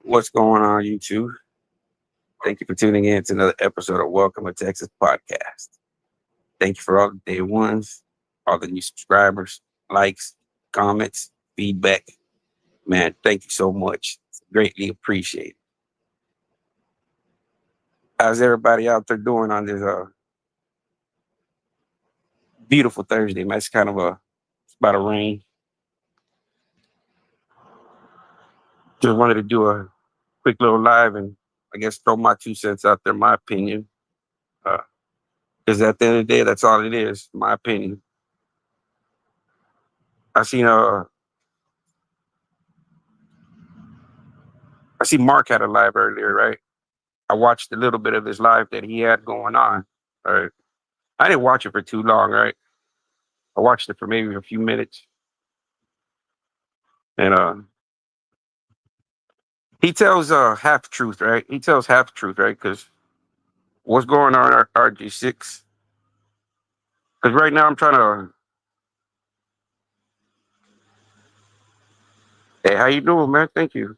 What's going on, YouTube? Thank you for tuning in to another episode of Welcome to Texas Podcast. Thank you for all the day ones, all the new subscribers, likes, comments, feedback. Man, thank you so much. It's greatly appreciated. How's everybody out there doing on this beautiful Thursday, man? It's kind of it's about to rain. Just wanted to do a quick little live and I guess throw my 2 cents out there, my opinion. Because at the end of the day, that's all it is, my opinion. I seen I see Mark had a live earlier, right? I watched a little bit of his live that he had going on. All right. I didn't watch it for too long, right? I watched it for maybe a few minutes. And he tells half truth, right? He tells half truth, right? Because what's going on at RG6? Because right now I'm trying to hey, how you doing, man? Thank you.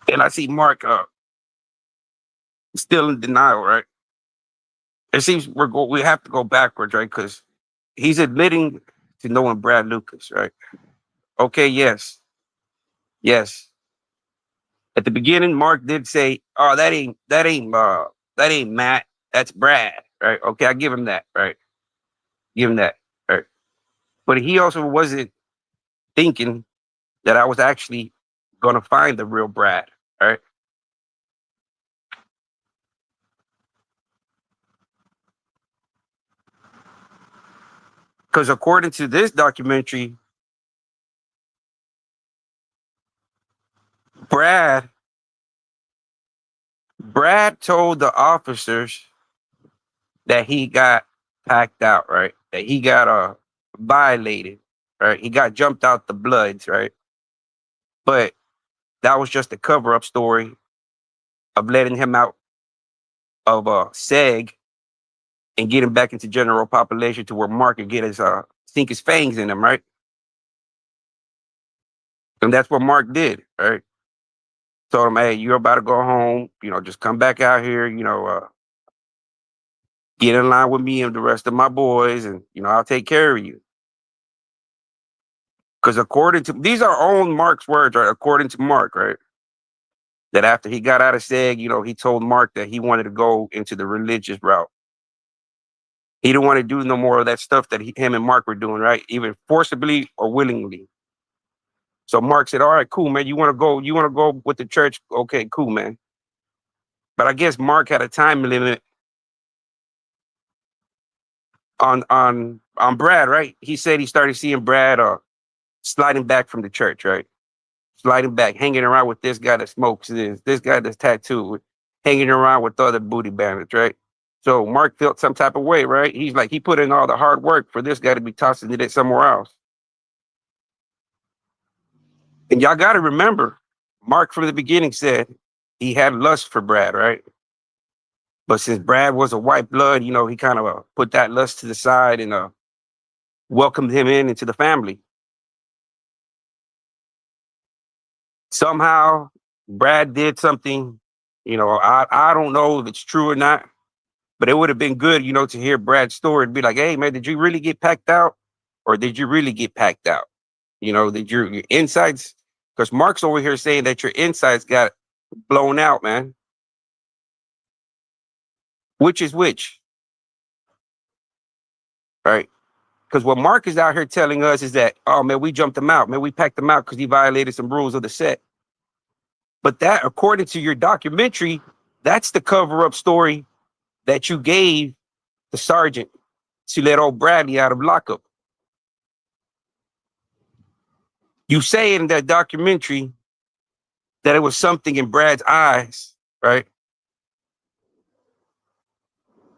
And I see Mark still in denial, right? It seems we have to go backwards, right? Because he's admitting to knowing Brad Lucas, right? Okay, yes. At the beginning, Mark did say, "Oh, that ain't Matt. That's Brad." Right? Okay, I give him that. Right? Give him that. Right? But he also wasn't thinking that I was actually gonna find the real Brad. Right? Because according to this documentary, Brad Brad told the officers that he got packed out. Right? That he got violated. Right? He got jumped out the bloods. Right? But that was just a cover up story of letting him out of SEG and get him back into general population to where Mark could get his sink his fangs in him, right? And that's what Mark did, right? Told him, hey, you're about to go home, just come back out here, get in line with me and the rest of my boys, and I'll take care of you. Because according to these are own Mark's words, right? According to Mark, right? That after he got out of SEG, he told Mark that he wanted to go into the religious route. He didn't want to do no more of that stuff that him and Mark were doing, right? Even forcibly or willingly. So Mark said, "All right, cool, man. You want to go? You want to go with the church? Okay, cool, man." But I guess Mark had a time limit on Brad, right? He said he started seeing Brad sliding back from the church, right? Sliding back, hanging around with this guy that smokes this guy that's tattooed, hanging around with other booty bandits, right? So Mark felt some type of way, right? He's like, he put in all the hard work for this guy to be tossing it somewhere else. And y'all got to remember, Mark from the beginning said he had lust for Brad, right? But since Brad was a white blood, he kind of put that lust to the side and welcomed him into the family. Somehow, Brad did something, I don't know if it's true or not, but it would have been good, to hear Brad's story and be like, hey, man, did you really get packed out? Or did you really get packed out? Did your insides, because Mark's over here saying that your insides got blown out, man. Which is which? Right? Because what Mark is out here telling us is that, oh man, we jumped him out, man, we packed him out because he violated some rules of the set. But that, according to your documentary, that's the cover-up story that you gave the sergeant to let old Bradley out of lockup. You say in that documentary that it was something in Brad's eyes, right?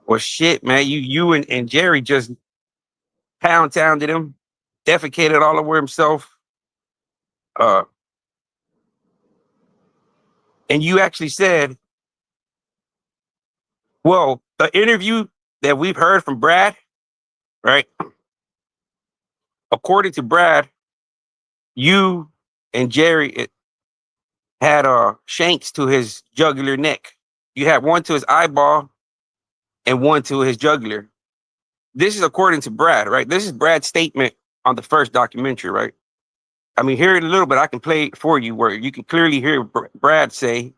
Well, shit, man, you and Jerry just pounded him, defecated all over himself. Uh, and you actually said, well, the interview that we've heard from Brad, right? according to Brad, you and Jerry had shanks to his jugular neck. You had one to his eyeball and one to his jugular. This is according to Brad, right? This is Brad's statement on the first documentary, right? I mean, here in a little bit, I can play it for you where you can clearly hear Brad say,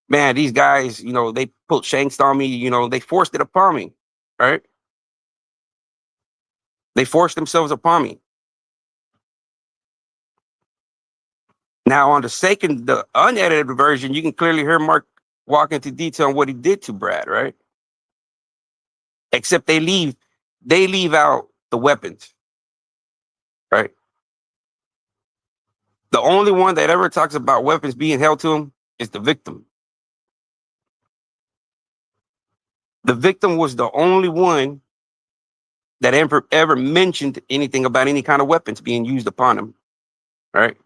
man, these guys, they put shanks on me, they forced it upon me, right? They forced themselves upon me. Now, on the unedited version, you can clearly hear Mark walk into detail on what he did to Brad, right? Except they leave out the weapons, right? The only one that ever talks about weapons being held to him is the victim. The victim was the only one that ever mentioned anything about any kind of weapons being used upon him, right?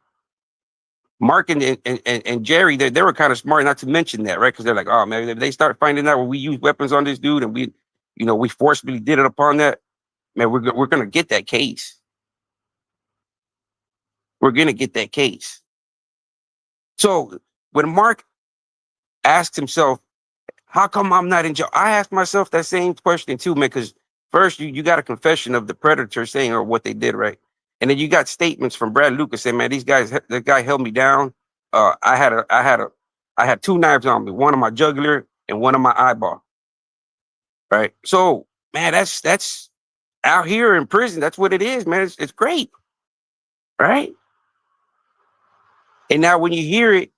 Mark and Jerry, they were kind of smart not to mention that, right? Because they're like, oh man, if they start finding out where we use weapons on this dude and we forcibly did it upon that, man, we're gonna get that case. We're gonna get that case. So when Mark asked himself, how come I'm not in jail? I asked myself that same question too, man, because first you got a confession of the predator saying or what they did, right? And then you got statements from Brad Lucas saying, man, the guy held me down. I had two knives on me, one on my jugular and one on my eyeball. Right. So, man, that's out here in prison. That's what it is, man. It's great. Right. And now when you hear it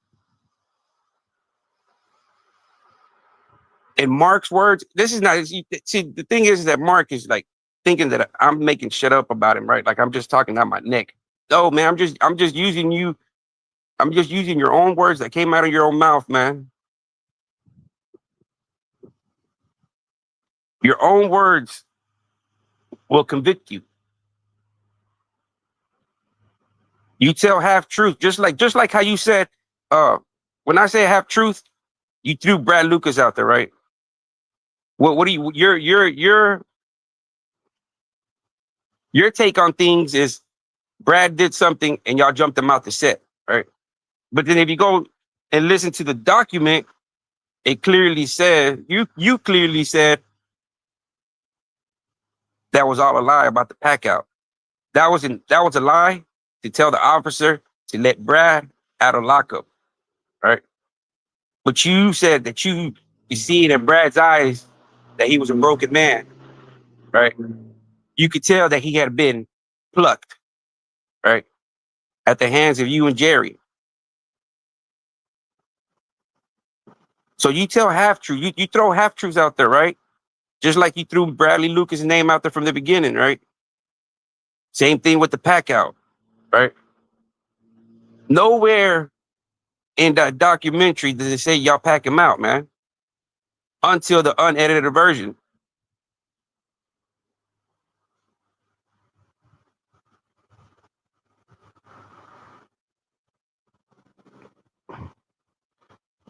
in Mark's words, this is not, see, the thing is that Mark is like thinking that I'm making shit up about him, right? Like I'm just talking out my neck. No, man, I'm just using you. I'm just using your own words that came out of your own mouth, man. Your own words will convict you. You tell half truth, just like how you said, when I say half truth, you threw Brad Lucas out there, right? What do you your take on things is Brad did something and y'all jumped him out the set, right? But then if you go and listen to the document, it clearly said you clearly said that was all a lie about the pack out. That was a lie to tell the officer to let Brad out of lockup, right? But you said that you see it in Brad's eyes that he was a broken man, right? You could tell that he had been plucked, right, at the hands of you and Jerry. So you tell half truth. You throw half truths out there, right? Just like you threw Bradley Lucas' name out there from the beginning, right? Same thing with the pack out, right? Nowhere in that documentary does it say y'all pack him out, man, until the unedited version.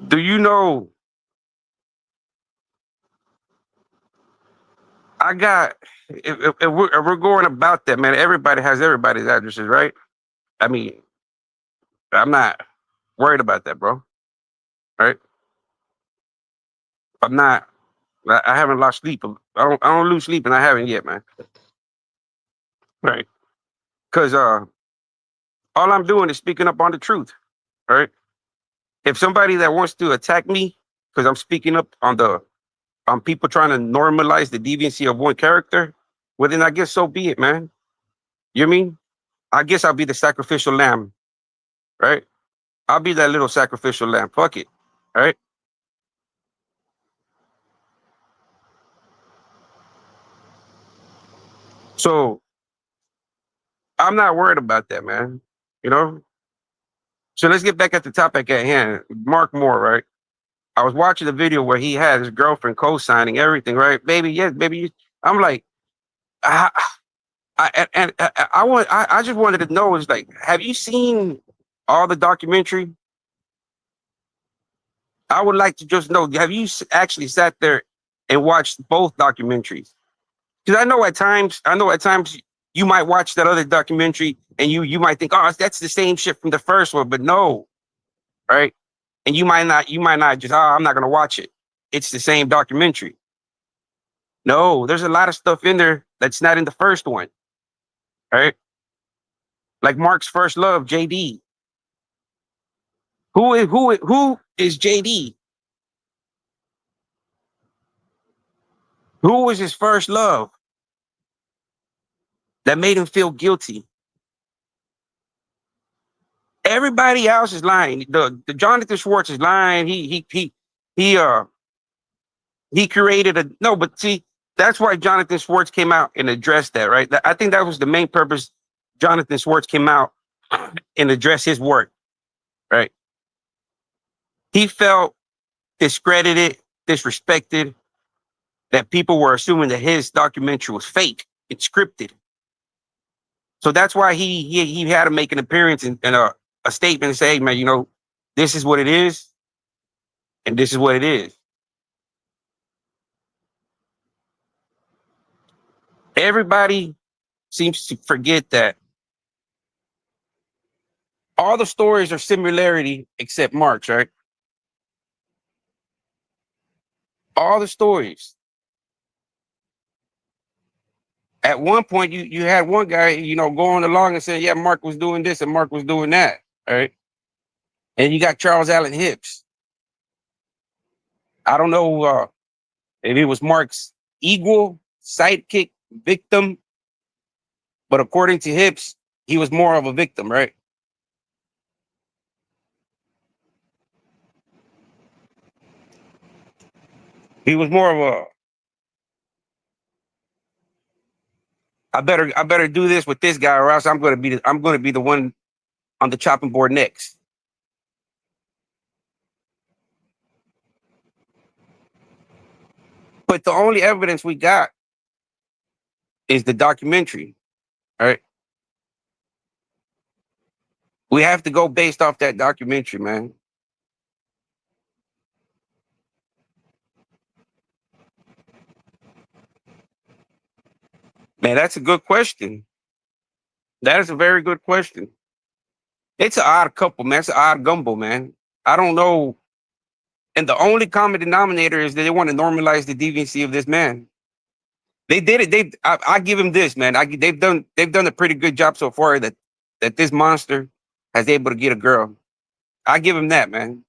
Do you know? I got if we're going about that, man. Everybody has everybody's addresses, right? I mean, I'm not worried about that, bro. Right? I'm not. I haven't lost sleep. I don't lose sleep, and I haven't yet, man. Right? Because all I'm doing is speaking up on the truth. Right? If somebody that wants to attack me because I'm speaking up on people trying to normalize the deviancy of one character, well then I guess so be it, man. You know what I mean? I guess I'll be the sacrificial lamb, right? I'll be that little sacrificial lamb. Fuck it. Right? So I'm not worried about that, man. You know? So let's get back at the topic at hand. Mark Moore, right? I was watching the video where he had his girlfriend co-signing everything, right? Baby, yes, baby. I'm like, I, I just wanted to know is like, have you seen all the documentary? I would like to just know, have you actually sat there and watched both documentaries? Because I know at times you might watch that other documentary and you might think, oh, that's the same shit from the first one, but no, right? And you might not just, oh, I'm not gonna watch it. It's the same documentary. No, there's a lot of stuff in there that's not in the first one, right? Like Mark's first love, JD. Who is JD? Who was his first love that made him feel guilty? Everybody else is lying. The Jonathan Schwartz is lying. He uh he created a no, but see, that's why Jonathan Schwartz came out and addressed that, right? I think that was the main purpose Jonathan Schwartz came out and addressed his work, right? He felt discredited, disrespected, that people were assuming that his documentary was fake, it's scripted. So that's why he had to make an appearance and a statement and say, hey, man, this is what it is, and this is what it is. Everybody seems to forget that all the stories are similarity except Mark's, right? All the stories. At one point, you had one guy, going along and saying, yeah, Mark was doing this and Mark was doing that, right? And you got Charles Allen Hips. I don't know if it was Mark's equal, sidekick, victim, but according to Hips, he was more of a victim, right? He was more of a, I better do this with this guy, or else I'm gonna be the one on the chopping board next. But the only evidence we got is the documentary, right? We have to go based off that documentary, man. Man, that's a good question. That is a very good question. It's an odd couple, man. It's an odd gumbo, man. I don't know. And the only common denominator is that they want to normalize the deviancy of this man. They did it. I give him this, man. They've done a pretty good job so far that this monster has able to get a girl. I give him that, man.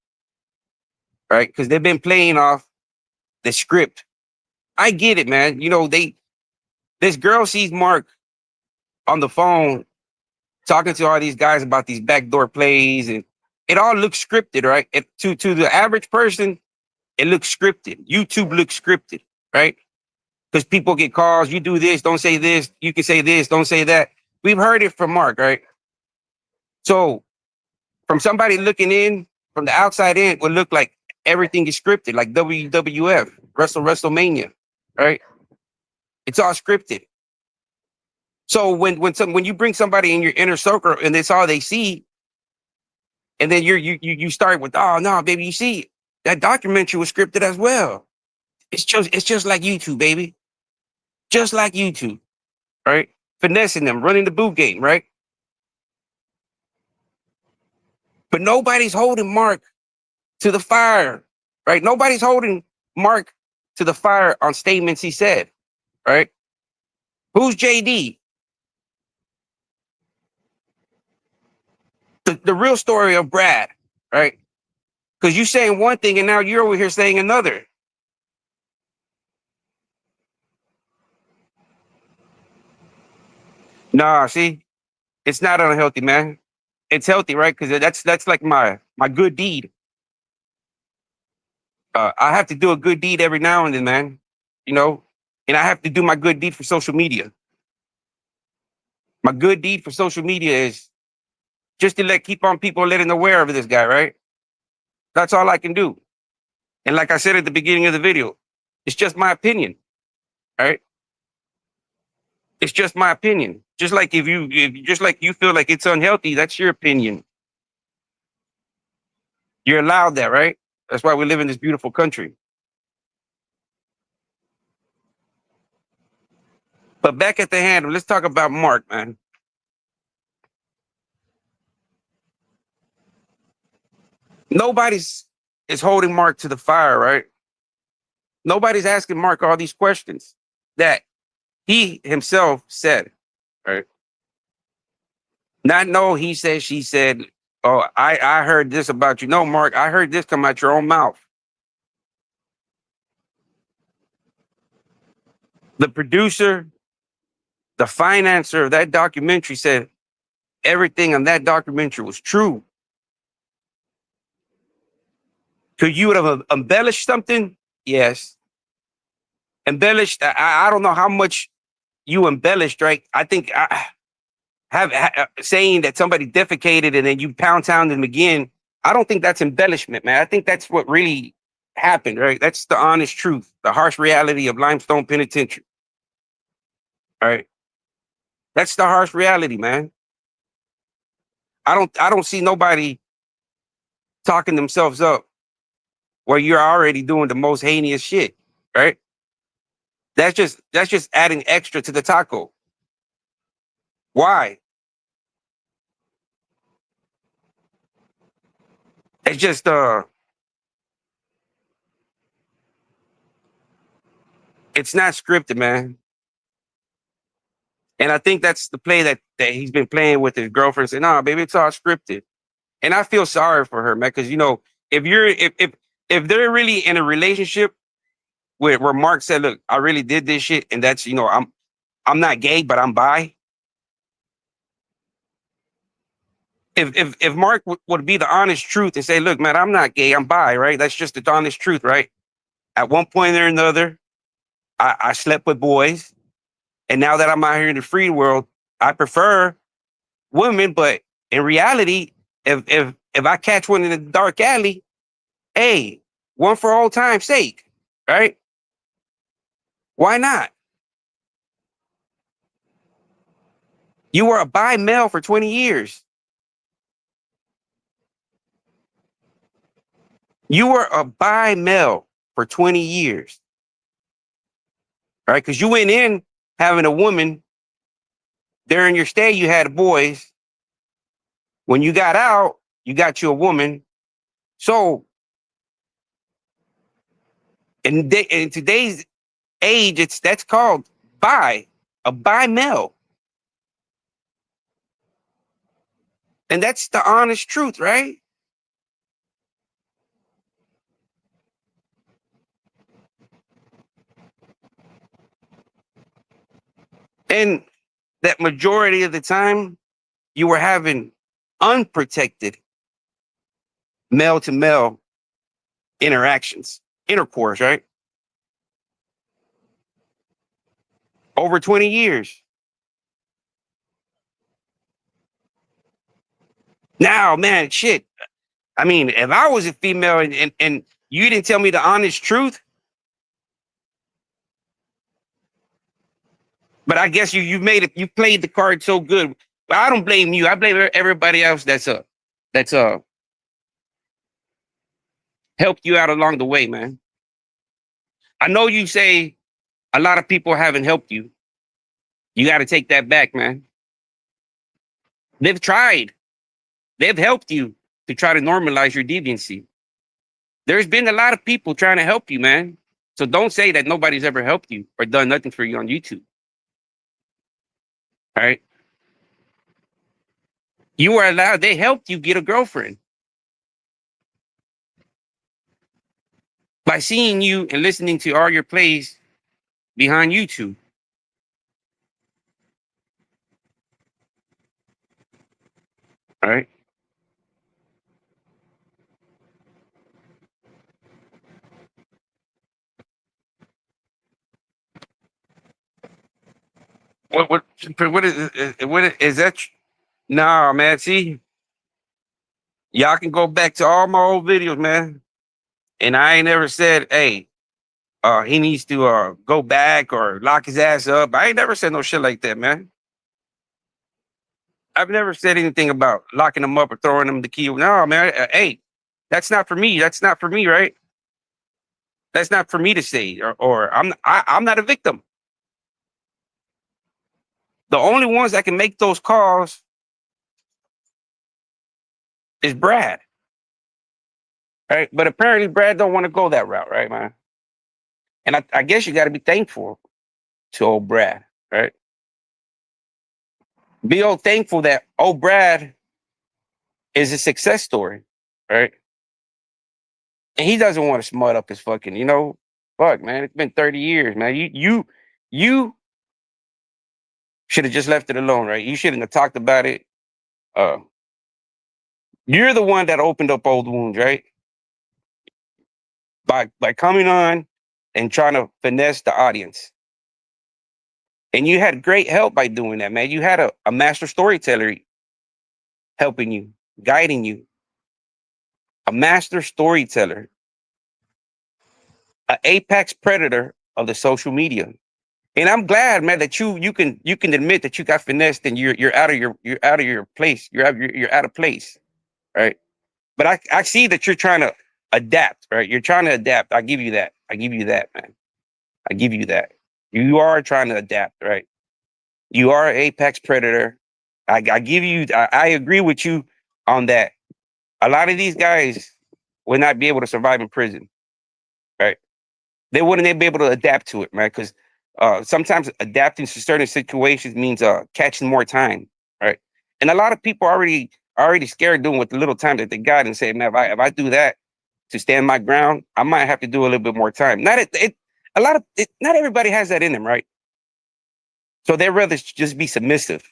Right? Because they've been playing off the script. I get it, man. This girl sees Mark on the phone talking to all these guys about these backdoor plays, and it all looks scripted, right? To the average person, it looks scripted. YouTube looks scripted, right? Because people get calls, you do this, don't say this, you can say this, don't say that. We've heard it from Mark, right? So from somebody looking in, from the outside in, it would look like everything is scripted, like WWF, WrestleMania, right? It's all scripted. So when you bring somebody in your inner circle and that's all they see, and then you start with, oh no, baby, you see that documentary was scripted as well. It's just like YouTube, baby. Just like YouTube, right? Finessing them, running the boot game, right? But nobody's holding Mark to the fire, right? Nobody's holding Mark to the fire on statements he said, right? Who's JD? The real story of Brad, right? Because you saying one thing and now you're over here saying another. Nah, see, it's not unhealthy, man. It's healthy, right? Because that's like my good deed. I have to do a good deed every now and then, man. You know, and I have to do my good deed for social media. My good deed for social media is just to keep on people letting aware of this guy, right? That's all I can do. And like I said at the beginning of the video, it's just my opinion, right? It's just my opinion. Just like you feel like it's unhealthy, that's your opinion. You're allowed that, right? That's why we live in this beautiful country. But back at the handle, let's talk about Mark, man. Nobody's is holding Mark to the fire, right? Nobody's asking Mark all these questions that he himself said, right? Not no, he said, she said, oh, I heard this about you. No, Mark, I heard this come out your own mouth. The producer, the financer of that documentary said everything on that documentary was true. Could you would have embellished something? Yes. Embellished. I don't know how much you embellished, right? I think saying that somebody defecated and then you pound them again. I don't think that's embellishment, man. I think that's what really happened, right? That's the honest truth, the harsh reality of Limestone Penitentiary. All right. That's the harsh reality, man. I don't see nobody talking themselves up where you're already doing the most heinous shit, right? That's just adding extra to the taco. Why? It's just it's not scripted, man. And I think that's the play that he's been playing with his girlfriend. Saying, "Nah, baby, it's all scripted." And I feel sorry for her, man, because if you're if they're really in a relationship where Mark said, "Look, I really did this shit," and that's I'm not gay, but I'm bi. If Mark would be the honest truth and say, "Look, man, I'm not gay, I'm bi," right? That's just the honest truth, right? At one point or another, I slept with boys, and now that I'm out here in the free world, I prefer women. But in reality, if I catch one in a dark alley, hey, one for old time's sake, right? Why not? You were a bi male for 20 years. You were a bi male for 20 years, right? Because you went in having a woman during your stay. You had boys. When you got out, you got you a woman. So in today's age, that's called bi, a bi male, and that's the honest truth, right? And that majority of the time, you were having unprotected male to male interactions, intercourse, right? Over 20 years. Now, man, shit. I mean, if I was a female and you didn't tell me the honest truth, but I guess you played the card so good. But I don't blame you. I blame everybody else that's helped you out along the way, man. I know you say a lot of people haven't helped you. You got to take that back, man. They've tried. They've helped you to try to normalize your deviancy. There's been a lot of people trying to help you, man. So don't say that nobody's ever helped you or done nothing for you on YouTube. All right. You were allowed, they helped you get a girlfriend by seeing you and listening to all your plays behind YouTube. All right. What is that? Nah, man. See, y'all can go back to all my old videos, man. And I ain't ever said, hey, he needs to go back or lock his ass up. I ain't never said no shit like that, man. I've never said anything about locking him up or throwing him the key. No, man. Hey, that's not for me. That's not for me, right? That's not for me to say. Or I'm not a victim. The only ones that can make those calls is Brad, right? But apparently Brad don't want to go that route, right, man? And I guess you got to be thankful to old Brad, right? Be old thankful that old Brad is a success story, right? And he doesn't want to smut up his fucking, fuck, man. It's been 30 years, man. You should have just left it alone, right? You shouldn't have talked about it. Uh, you're the one that opened up old wounds, right? By coming on and trying to finesse the audience. And you had great help by doing that, man. You had a master storyteller helping you, guiding you, a master storyteller, an apex predator of the social media. And I'm glad, man, that you can admit that you got finessed and you're out of your place. You're out of place, right? But I see that you're trying to adapt, right? You're trying to adapt. I give you that. I give you that, man. I give you that. You are trying to adapt, right? You are an apex predator. I give you. I agree with you on that. A lot of these guys would not be able to survive in prison, right? They wouldn't be able to adapt to it, man. Because sometimes adapting to certain situations means catching more time, right? And a lot of people already scared doing with the little time that they got and say, man, if I do that to stand my ground, I might have to do a little bit more time. Not everybody has that in them, right? So they'd rather just be submissive,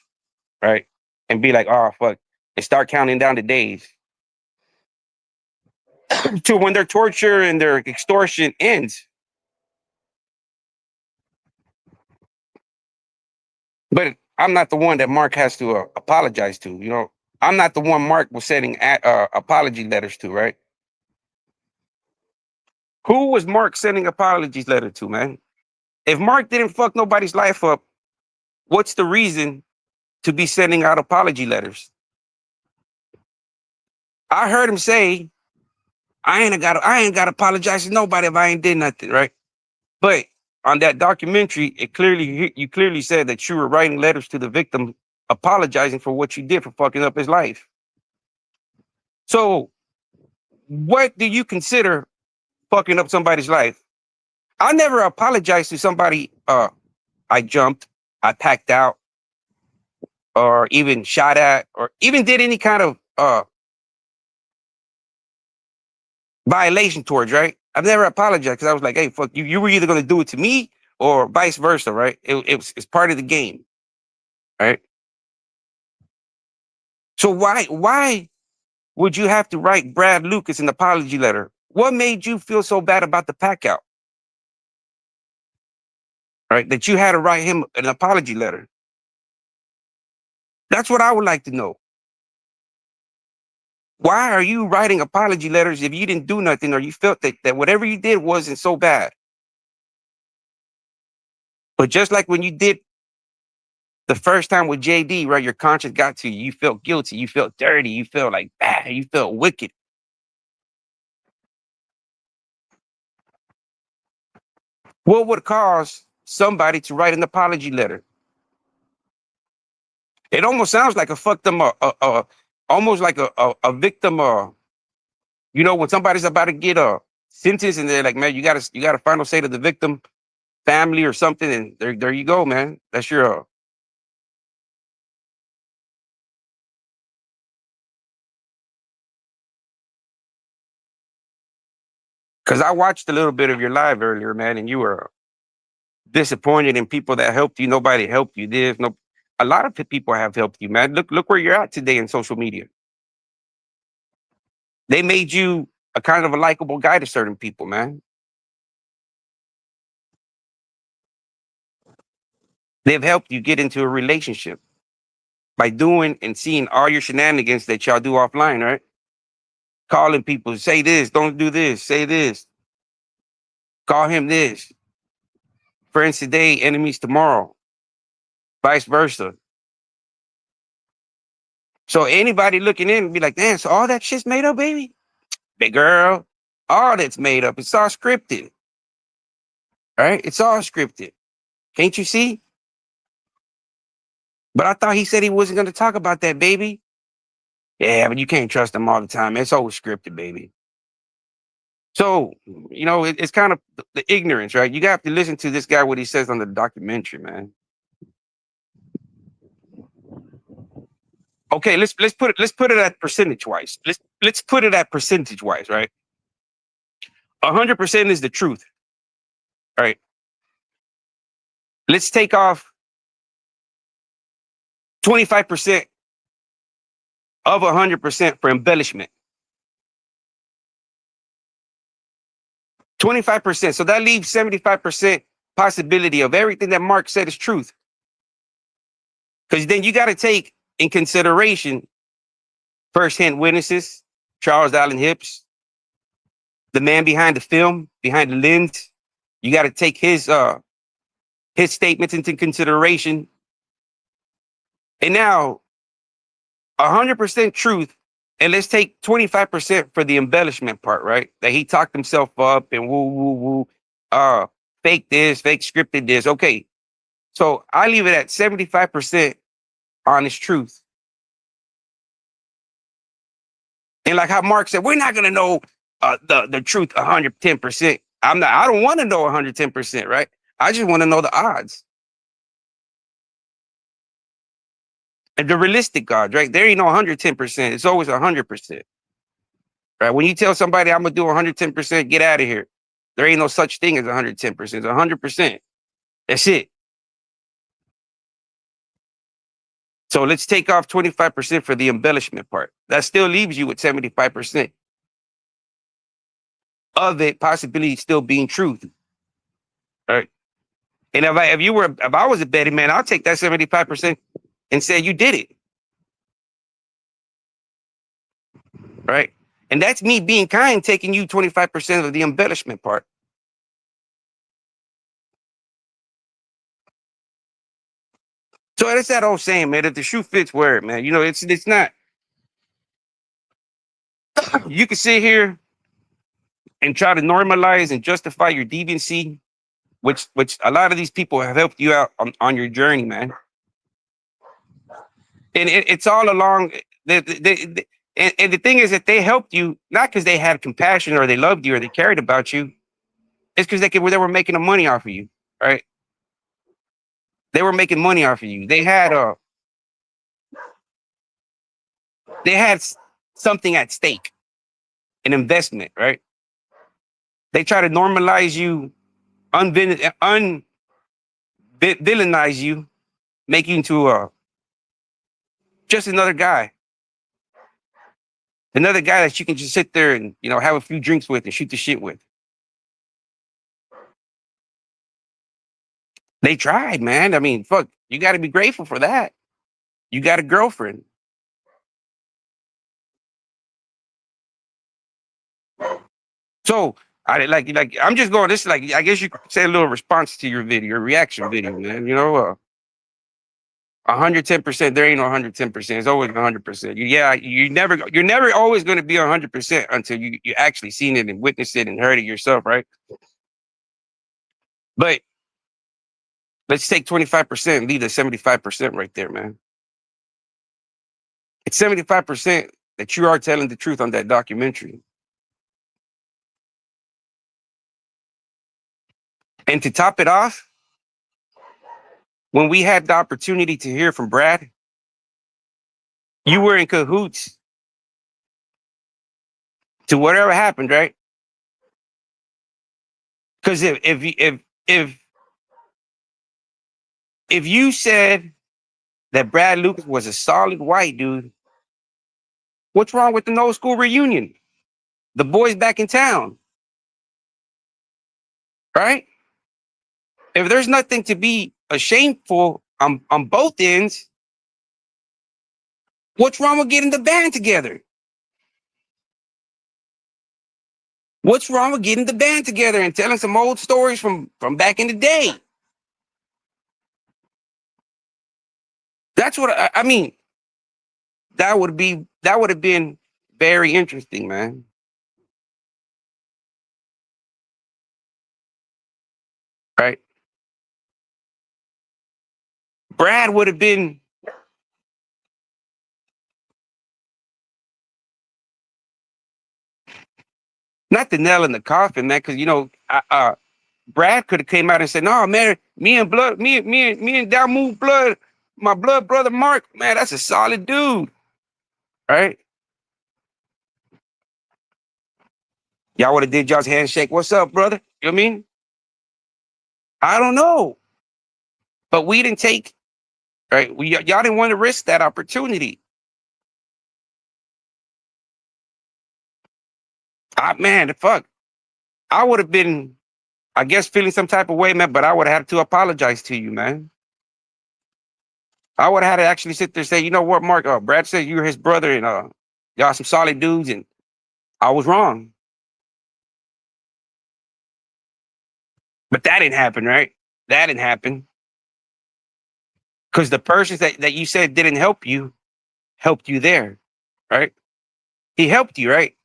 right? And be like, oh fuck, and start counting down the days to when their torture and their extortion ends. But I'm not the one that Mark has to apologize to. I'm not the one Mark was sending apology letters to, right? Who was Mark sending apologies letter to, man? If Mark didn't fuck nobody's life up, what's the reason to be sending out apology letters? I heard him say, I ain't got to apologize to nobody if I ain't did nothing, right? But on that documentary, you clearly said that you were writing letters to the victim, apologizing for what you did for fucking up his life. So, what do you consider fucking up somebody's life? I never apologized to somebody. I jumped, I packed out, or even shot at, or even did any kind of violation towards. Right? I've never apologized because I was like, hey, fuck you. You were either going to do it to me or vice versa. Right? It's part of the game. Right? So why would you have to write Brad Lucas an apology letter? What made you feel so bad about the pack out? Right? That you had to write him an apology letter. That's what I would like to know. Why are you writing apology letters if you didn't do nothing or you felt that whatever you did wasn't so bad? But just like when you did the first time with JD, right? Your conscience got to you. You felt guilty. You felt dirty. You felt like bad. You felt wicked. What would cause somebody to write an apology letter? It almost sounds like a fucked them almost like a victim. When somebody's about to get a sentence and they're like, man, you got a final say to the victim family or something, and there you go, man. That's your. Because I watched a little bit of your live earlier, man, and you were disappointed in people that helped you. Nobody helped you. A lot of people have helped you, man. Look where you're at today in social media. They made you a kind of a likable guy to certain people, man. They've helped you get into a relationship by doing and seeing all your shenanigans that y'all do offline, right? Calling people, say this, don't do this, say this, call him this. Friends today, enemies tomorrow, vice versa. So anybody looking in be like, damn, so all that shit's made up, baby? Big girl, all that's made up. It's all scripted. All right? It's all scripted. Can't you see? But I thought he said he wasn't going to talk about that, baby. Yeah, but you can't trust him all the time. It's always scripted, baby. So, it's kind of the ignorance, right? You got to listen to this guy, what he says on the documentary, man. Okay, let's put it at percentage wise. Let's put it at percentage wise, right? 100% is the truth, right? Let's take off 25% of 100% for embellishment. 25%. So that leaves 75% possibility of everything that Mark said is truth. Because then you got to take in consideration first-hand witnesses, Charles Allen Hips, the man behind the film, behind the lens. You got to take his statements into consideration. And now 100% truth. And let's take 25% for the embellishment part, right? That he talked himself up and woo, woo, woo, fake this, fake scripted this. Okay. So I leave it at 75% honest truth. And like how Mark said, we're not going to know the truth 110%. I don't want to know 110%, right? I just want to know the odds. And the realistic odds, right? There ain't no 110%. It's always 100%. Right? When you tell somebody I'm going to do 110%, get out of here. There ain't no such thing as 110%. It's 100%. That's it. So let's take off 25% for the embellishment part. That still leaves you with 75% of it possibly still being truth. Right? And if I was a betting man, I'll take that 75% and say you did it. Right? And that's me being kind, taking you 25% of the embellishment part. So that's that old saying, man. If the shoe fits, wear it, man. It's not. You can sit here and try to normalize and justify your deviancy, which a lot of these people have helped you out on your journey, man. And it's all along. And the thing is that they helped you not because they had compassion or they loved you or they cared about you. It's because they were making the money off of you, right? They were making money off of you. They had something at stake, an investment, right? They try to normalize you, villainize you, make you into just another guy that you can just sit there and have a few drinks with and shoot the shit with. They tried, man. I mean, fuck, you got to be grateful for that. You got a girlfriend. So I'm just going. This is like I guess you could say a little response to your video, reaction video, man. 110%. There ain't no 110%. It's always 100%. You're never always going to be 100% until you actually seen it and witnessed it and heard it yourself, right? But let's take 25% and leave the 75% right there, man. It's 75% that you are telling the truth on that documentary. And to top it off, when we had the opportunity to hear from Brad, you were in cahoots to whatever happened, right? Because if you said that Brad Lucas was a solid white dude, what's wrong with the no school reunion? The boys back in town, right? If there's nothing to be ashamed for on both ends, what's wrong with getting the band together? What's wrong with getting the band together and telling some old stories from back in the day? That's what I mean. That would have been very interesting, man. Right? Brad would have been Not the nail in the coffin, man, because Brad could have came out and said, "No, man, me and Damu blood, my blood brother Mark, man, that's a solid dude, right? Y'all would have did y'all's handshake. What's up, brother? You know what I mean? I don't know, but we didn't take right. Y'all didn't want to risk that opportunity. Man, fuck, I would have been, I guess, feeling some type of way, man. But I would have had to apologize to you, man. I would have had to actually sit there and say, you know what, Mark? Brad said you were his brother, and y'all some solid dudes, and I was wrong. But that didn't happen, right? That didn't happen because the persons that you said didn't helped you there, right? He helped you, right?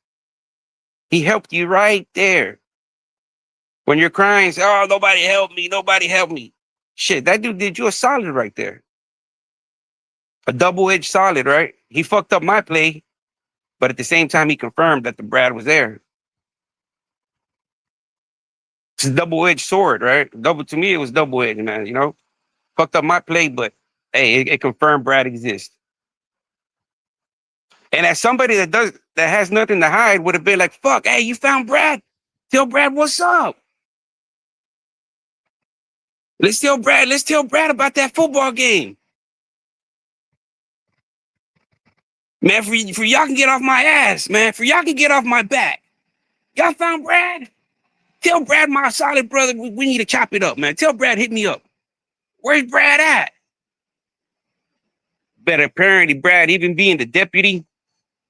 He helped you right there. When you're crying, say, "Oh, nobody helped me. Nobody helped me." Shit, that dude did you a solid right there. A double-edged solid, right? He fucked up my play, but at the same time, he confirmed that the Brad was there. It's a double-edged sword, right? Double to me, it was double-edged, man. Fucked up my play, but hey, it confirmed Brad exists. And as somebody that has nothing to hide would have been like, "Fuck, hey, you found Brad? Tell Brad what's up. Let's tell Brad about that football game. Man, for y'all can get off my ass, man. For y'all can get off my back. Y'all found Brad? Tell Brad, my solid brother, we need to chop it up, man. Tell Brad, hit me up. Where's Brad at?" But apparently, Brad, even being the deputy,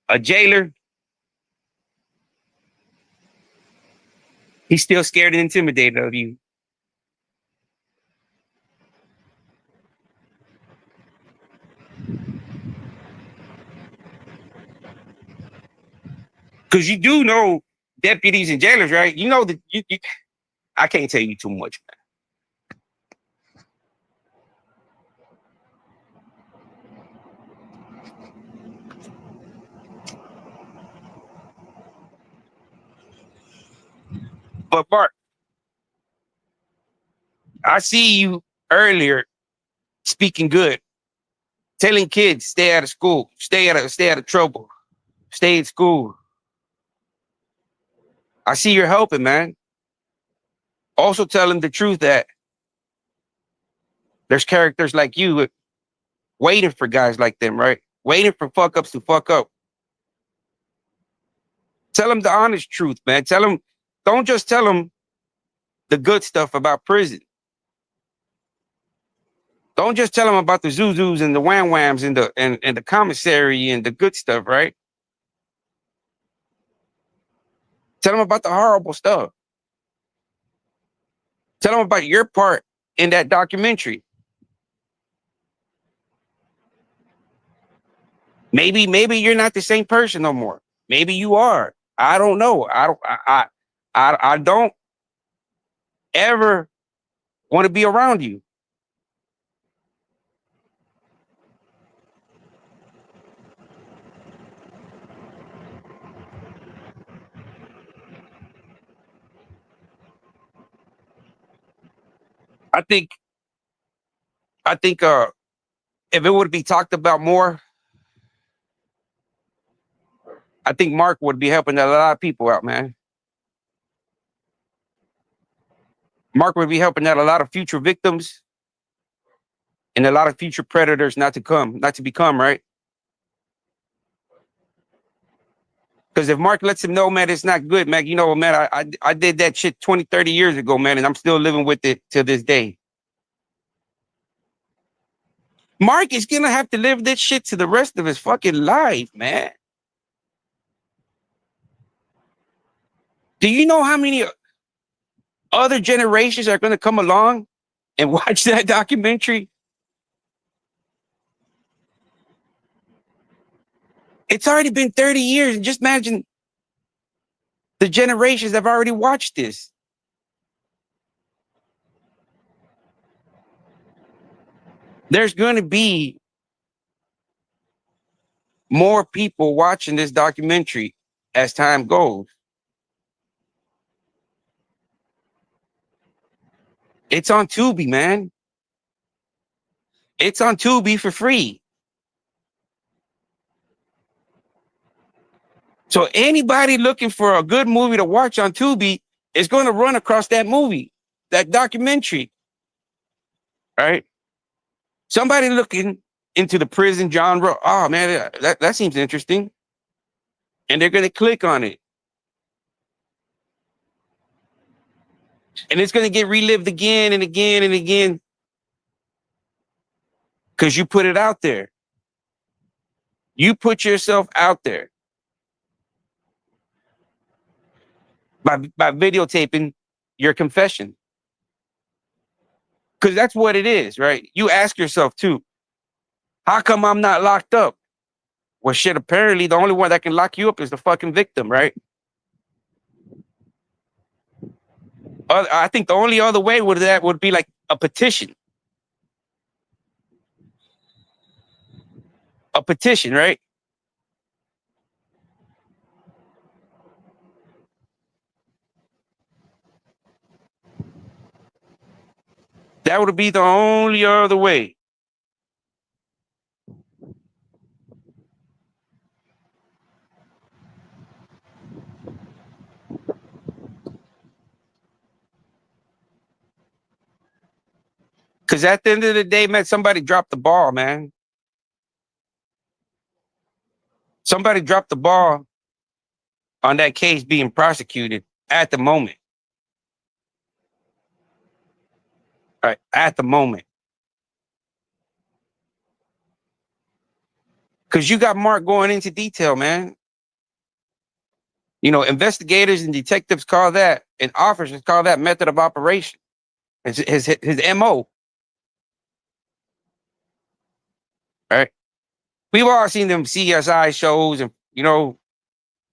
a jailer, he's still scared and intimidated of you. Because you do know deputies and jailers, right? You know that I can't tell you too much, man. But Mark, I see you earlier speaking good, telling kids stay out of school, stay out of trouble, stay in school. I see you're helping, man. Also tell them the truth that there's characters like you waiting for guys like them, right? Waiting for fuck ups to fuck up. Tell them the honest truth, man. Don't just tell them the good stuff about prison. Don't just tell them about the zuzus and the wham whams and the commissary and the good stuff, right? Tell them about the horrible stuff. Tell them about your part in that documentary. Maybe you're not the same person no more. Maybe you are. I don't know. I don't ever want to be around you. I think I think if it would be talked about more, I think Mark would be helping a lot of people out, man. Mark would be helping out a lot of future victims and a lot of future predators not to become, right? Because if Mark lets him know, man, it's not good, man, man, I did that shit 20, 30 years ago, man, and I'm still living with it to this day. Mark is gonna have to live this shit to the rest of his fucking life, man. Do you know how many other generations are gonna come along and watch that documentary? It's already been 30 years. And just imagine the generations that have already watched this. There's going to be more people watching this documentary as time goes. It's on Tubi, man. It's on Tubi for free. So anybody looking for a good movie to watch on Tubi is going to run across that movie, that documentary, right? Somebody looking into the prison genre, oh man, that seems interesting. And they're going to click on it. And it's going to get relived again and again and again because you put it out there. You put yourself out there by videotaping your confession. Because that's what it is, right? You ask yourself too, how come I'm not locked up? Well, shit, apparently the only one that can lock you up is the fucking victim, right? I think the only other way would be like a petition. A petition, right? That would be the only other way. Because at the end of the day, man, somebody dropped the ball, man. Somebody dropped the ball on that case being prosecuted at the moment. Right, at the moment. Because you got Mark going into detail, man. You know, investigators and detectives call that, and officers call that method of operation. His MO. Right? We've all seen them CSI shows and, you know,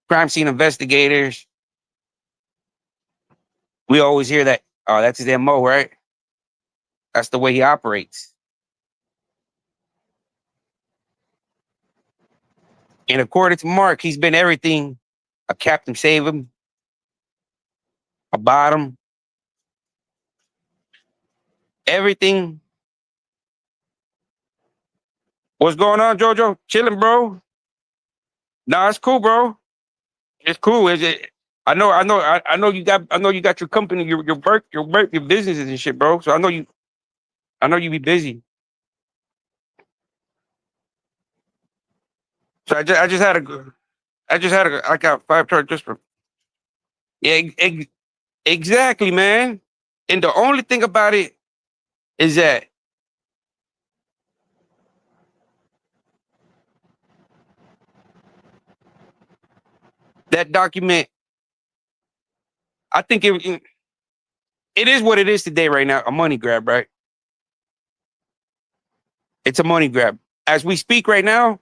crime scene investigators. We always hear that, oh, that's his MO, right? That's the way he operates. And according to Mark, he's been everything: a captain save him, a bottom, everything. What's going on, Jojo? Chilling, bro. Nah, it's cool, bro. It's cool. Is it? I know you got your company, your businesses and shit, bro. So I know you be busy. So I just had I got 5 charges just for, yeah, exactly, man. And the only thing about it is that that document, I think it is what it is today, right now, a money grab, right? It's a money grab. As we speak right now,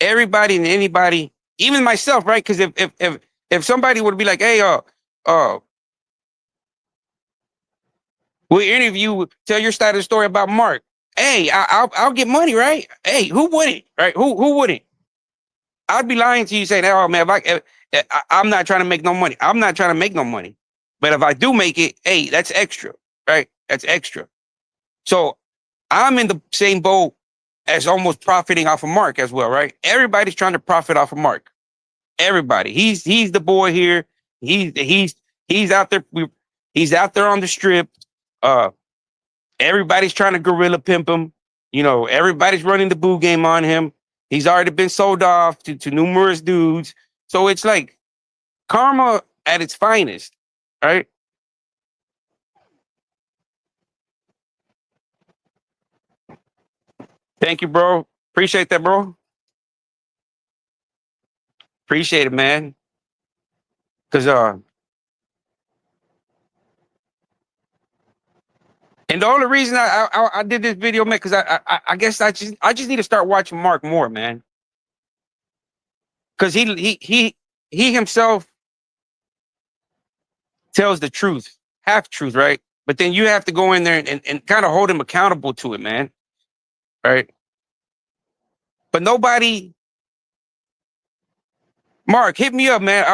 everybody and anybody, even myself, right? Because if somebody would be like, hey, uh, we'll interview, tell your side of the story about Mark. Hey, I'll get money, right? Hey, who wouldn't, right? Who wouldn't? I'd be lying to you saying, oh man, I'm not trying to make no money. I'm not trying to make no money. But if I do make it, hey, that's extra, right? That's extra. So I'm in the same boat as almost profiting off of Mark as well, right? Everybody's trying to profit off of Mark. Everybody. He's the boy here. He's out there. He's out there on the strip. Uh, everybody's trying to gorilla pimp him. You know, everybody's running the boo game on him. He's already been sold off to numerous dudes. So it's like karma at its finest, right? Thank you, bro. Appreciate that, bro. Appreciate it, man. Cause and the only reason I did this video, man, because I guess I just need to start watching Mark more, man. Because he himself tells the truth, half truth, right? But then you have to go in there and kind of hold him accountable to it, man. Right? But nobody, Mark, hit me up, man.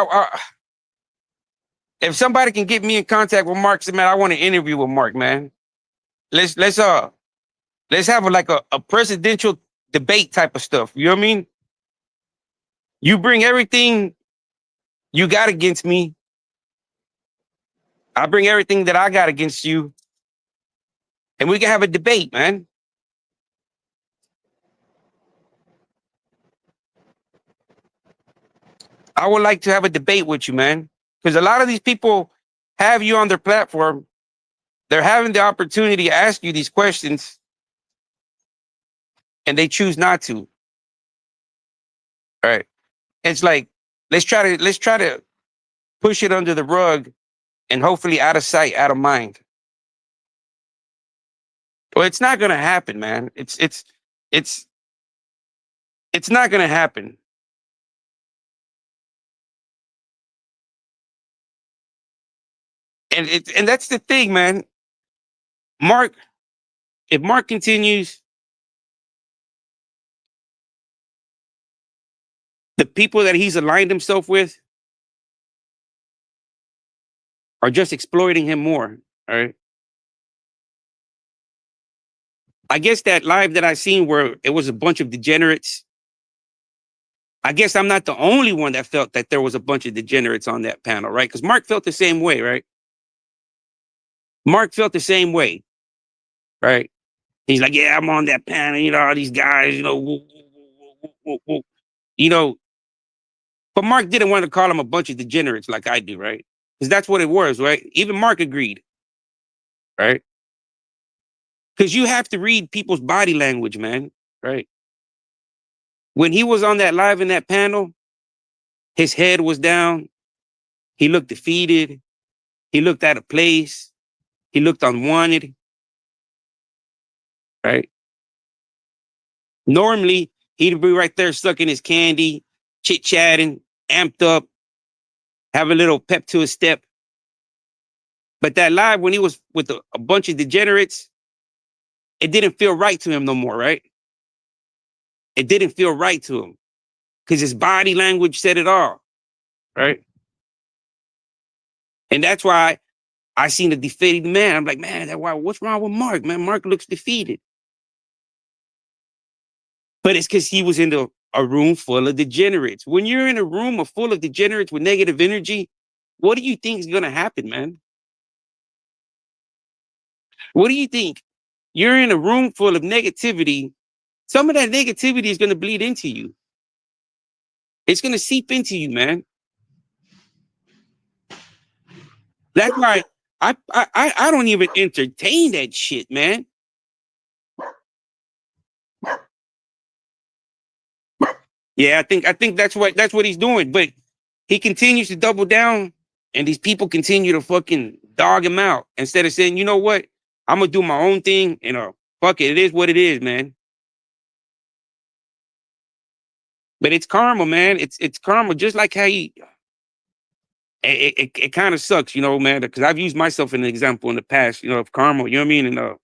If somebody can get me in contact with Mark, say, man, I want to interview with Mark, man. Let's have a presidential debate type of stuff. You know what I mean? You bring everything you got against me. I bring everything that I got against you, and we can have a debate, man. I would like to have a debate with you, man, because a lot of these people have you on their platform. They're having the opportunity to ask you these questions, and they choose not to. All right. It's like let's try to push it under the rug and hopefully out of sight, out of mind. Well, it's not gonna happen, man. It's it's not gonna happen. And that's the thing, man. Mark, if Mark continues, the people that he's aligned himself with are just exploiting him more. All right. I guess that live that I seen where it was a bunch of degenerates. I guess I'm not the only one that felt that there was a bunch of degenerates on that panel, right? Because Mark felt the same way, right? Mark felt the same way, right? He's like, yeah, I'm on that panel, all these guys, woo, woo, woo, woo, woo, woo. you know. But Mark didn't want to call them a bunch of degenerates like I do, right? Because that's what it was, right? Even Mark agreed, right? Because you have to read people's body language, man, right? When he was on that live in that panel, his head was down. He looked defeated. He looked out of place. He looked unwanted, right? Normally, he'd be right there sucking his candy, chit-chatting, amped up, have a little pep to his step. But that live when he was with a bunch of degenerates, it didn't feel right to him no more, right? It didn't feel right to him because his body language said it all, right? And that's why I seen a defeated man. I'm like, man, what's wrong with Mark, man? Mark looks defeated. But it's because he was in a room full of degenerates. When you're in a room full of degenerates with negative energy, what do you think is going to happen, man? What do you think? You're in a room full of negativity. Some of that negativity is going to bleed into you. It's going to seep into you, man. That's why I don't even entertain that shit, man. Yeah, I think that's what he's doing. But he continues to double down, and these people continue to fucking dog him out instead of saying, you know what, I'm gonna do my own thing, and fuck it, it is what it is, man. But it's karma, man. It's karma, just like how it kind of sucks, man, because I've used myself as an example in the past, of karma, you know what I mean? And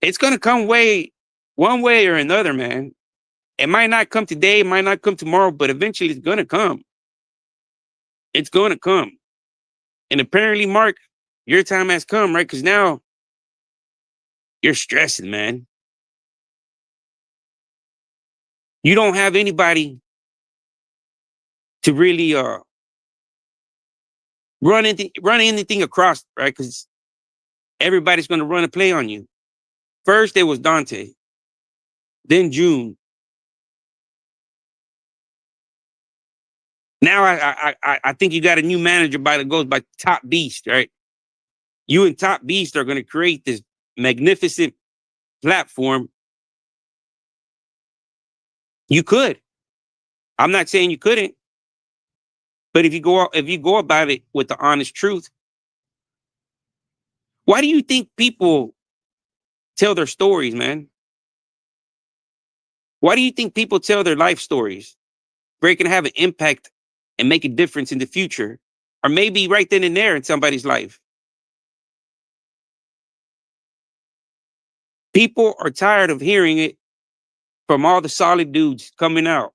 it's gonna come one way or another, man. It might not come today, it might not come tomorrow, but eventually it's gonna come. It's gonna come. And apparently, Mark, your time has come, right? Because now you're stressing, man. You don't have anybody to really run anything across, right? Because everybody's gonna run a play on you. First, it was Dante, then June. Now I think you got a new manager that goes by Top Beast, right? You and Top Beast are gonna create this magnificent platform. You could. I'm not saying you couldn't, but if you go about it with the honest truth, why do you think people tell their stories, man? Why do you think people tell their life stories? Where it can have an impact and make a difference in the future, or maybe right then and there in somebody's life. People are tired of hearing it from all the solid dudes coming out,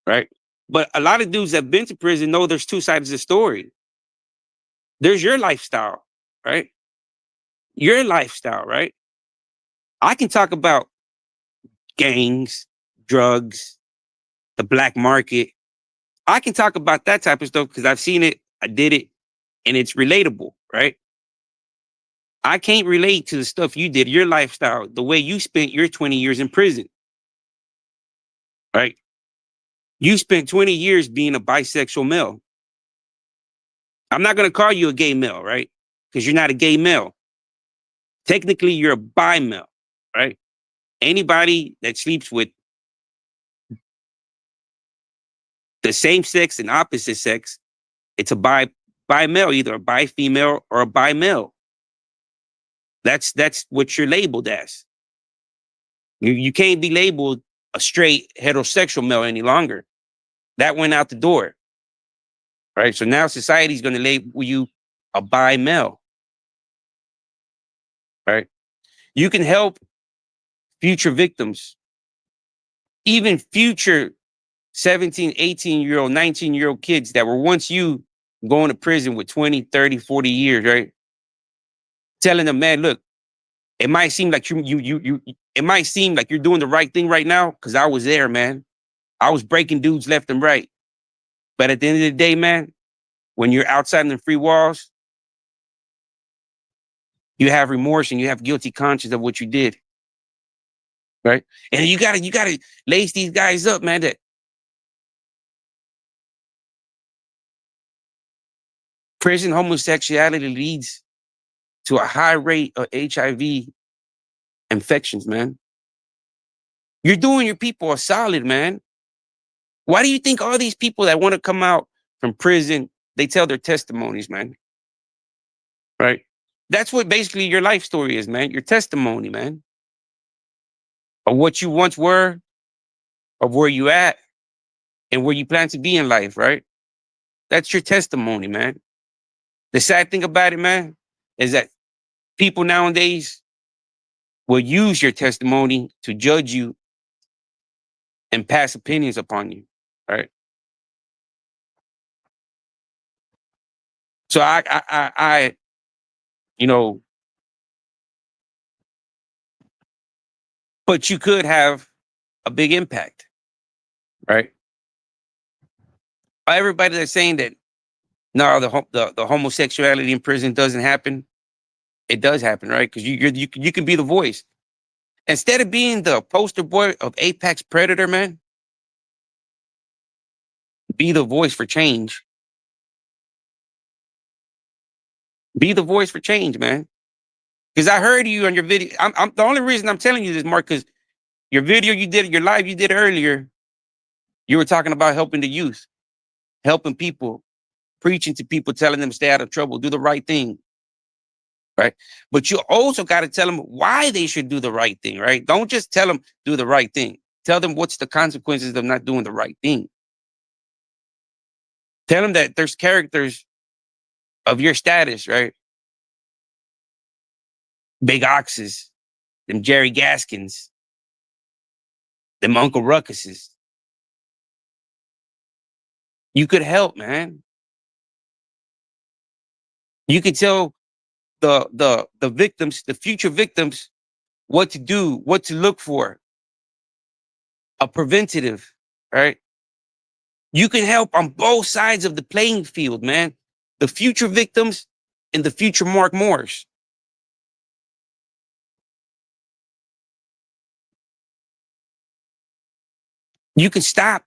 right? But a lot of dudes that have been to prison know there's two sides of the story. There's your lifestyle, right? Your lifestyle, right? I can talk about gangs, drugs, the black market. I can talk about that type of stuff because I've seen it, I did it, and it's relatable, right? I can't relate to the stuff you did, your lifestyle, the way you spent your 20 years in prison, right? You spent 20 years being a bisexual male. I'm not going to call you a gay male, right? Because you're not a gay male. Technically, you're a bi male, right? Anybody that sleeps with the same sex and opposite sex, it's a bi male, either a bi female or a bi male. That's what you're labeled as. You can't be labeled a straight heterosexual male any longer. That went out the door, right? So now society's going to label you a bi male, right? You can help future victims, even future 17, 18-year-old, 19-year-old kids that were once you going to prison with 20, 30, 40 years, right? Telling them, man, look, it might seem like it might seem like you're doing the right thing right now because I was there, man. I was breaking dudes left and right. But at the end of the day, man, when you're outside in the free walls, you have remorse and you have guilty conscience of what you did, right? And you gotta lace these guys up, man. That prison homosexuality leads to a high rate of HIV infections, man. You're doing your people a solid, man. Why do you think all these people that want to come out from prison, they tell their testimonies, man? Right? That's what basically your life story is, man. Your testimony, man. Of what you once were, of where you at, and where you plan to be in life, right? That's your testimony, man. The sad thing about it, man, is that people nowadays will use your testimony to judge you and pass opinions upon you, right? So I you know, but you could have a big impact, right? Everybody that's saying that no, the homosexuality in prison doesn't happen, it does happen, right? Because you can be the voice instead of being the poster boy of apex predator, man. Be the voice for change. Be the voice for change, man. Because I heard you on your video. I'm the only reason I'm telling you this, Mark, because your video you did, your live you did earlier, you were talking about helping the youth, helping people, preaching to people, telling them stay out of trouble, do the right thing, right? But you also got to tell them why they should do the right thing, right? Don't just tell them do the right thing. Tell them what's the consequences of not doing the right thing. Tell them that there's characters of your status, right? Big Oxes, them Jerry Gaskins, them Uncle Ruckuses. You could help, man. You could tell the victims, the future victims, what to do, what to look for, a preventative, right? You can help on both sides of the playing field, man. The future victims and the future Mark Moores. You can stop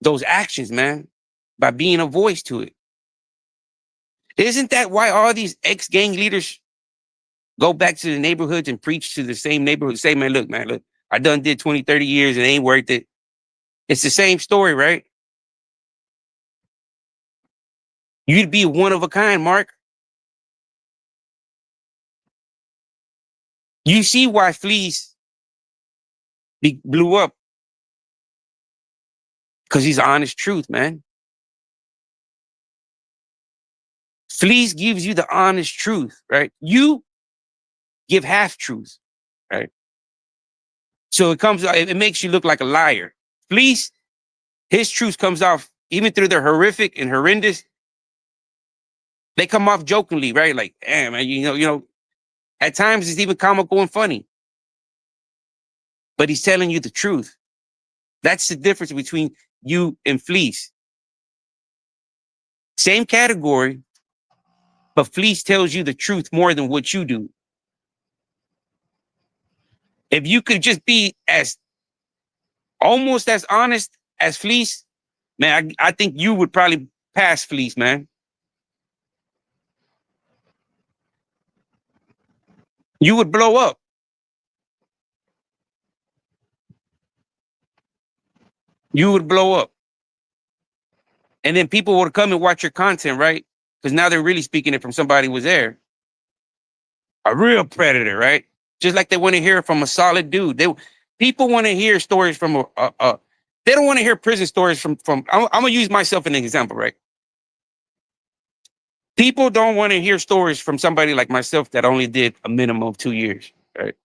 those actions, man, by being a voice to it. Isn't that why all these ex-gang leaders go back to the neighborhoods and preach to the same neighborhood? Say, man, look, I done did 20, 30 years and it ain't worth it. It's the same story, right? You'd be one of a kind, Mark. You see why Fleece blew up because he's honest truth, man. Fleece gives you the honest truth, right? You give half truth, right? So it makes you look like a liar. Fleece His truth comes off, even through the horrific and horrendous, they come off jokingly, right? Like, damn, man, at times it's even comical and funny. But he's telling you the truth. That's the difference between you and Fleece. Same category, but Fleece tells you the truth more than what you do. If you could just be as almost as honest as Fleece, man, I think you would probably pass Fleece, man. You would blow up. You would blow up. And then people would come and watch your content, right? Because now they're really speaking it from somebody who was there. A real predator, right? Just like they want to hear from a solid dude. People want to hear stories from they don't want to hear prison stories from I'm gonna use myself as an example, right? People don't want to hear stories from somebody like myself that only did a minimum of 2 years, right?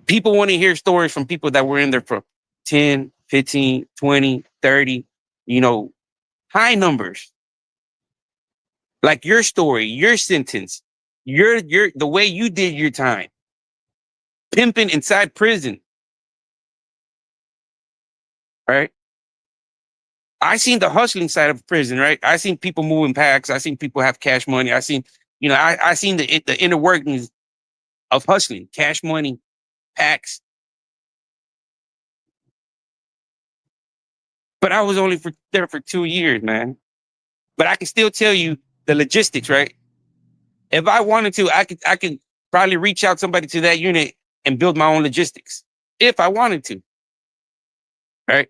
People want to hear stories from people that were in there for 10, 15, 20, 30, high numbers. Like your story, your sentence, your the way you did your time. Pimping inside prison. Right? I seen the hustling side of prison, right? I seen people moving packs. I seen people have cash money. I seen, I seen the inner workings of hustling, cash money, packs. But I was only there for 2 years, man. But I can still tell you the logistics, right? If I wanted to, I could probably reach out somebody to that unit and build my own logistics if I wanted to, right?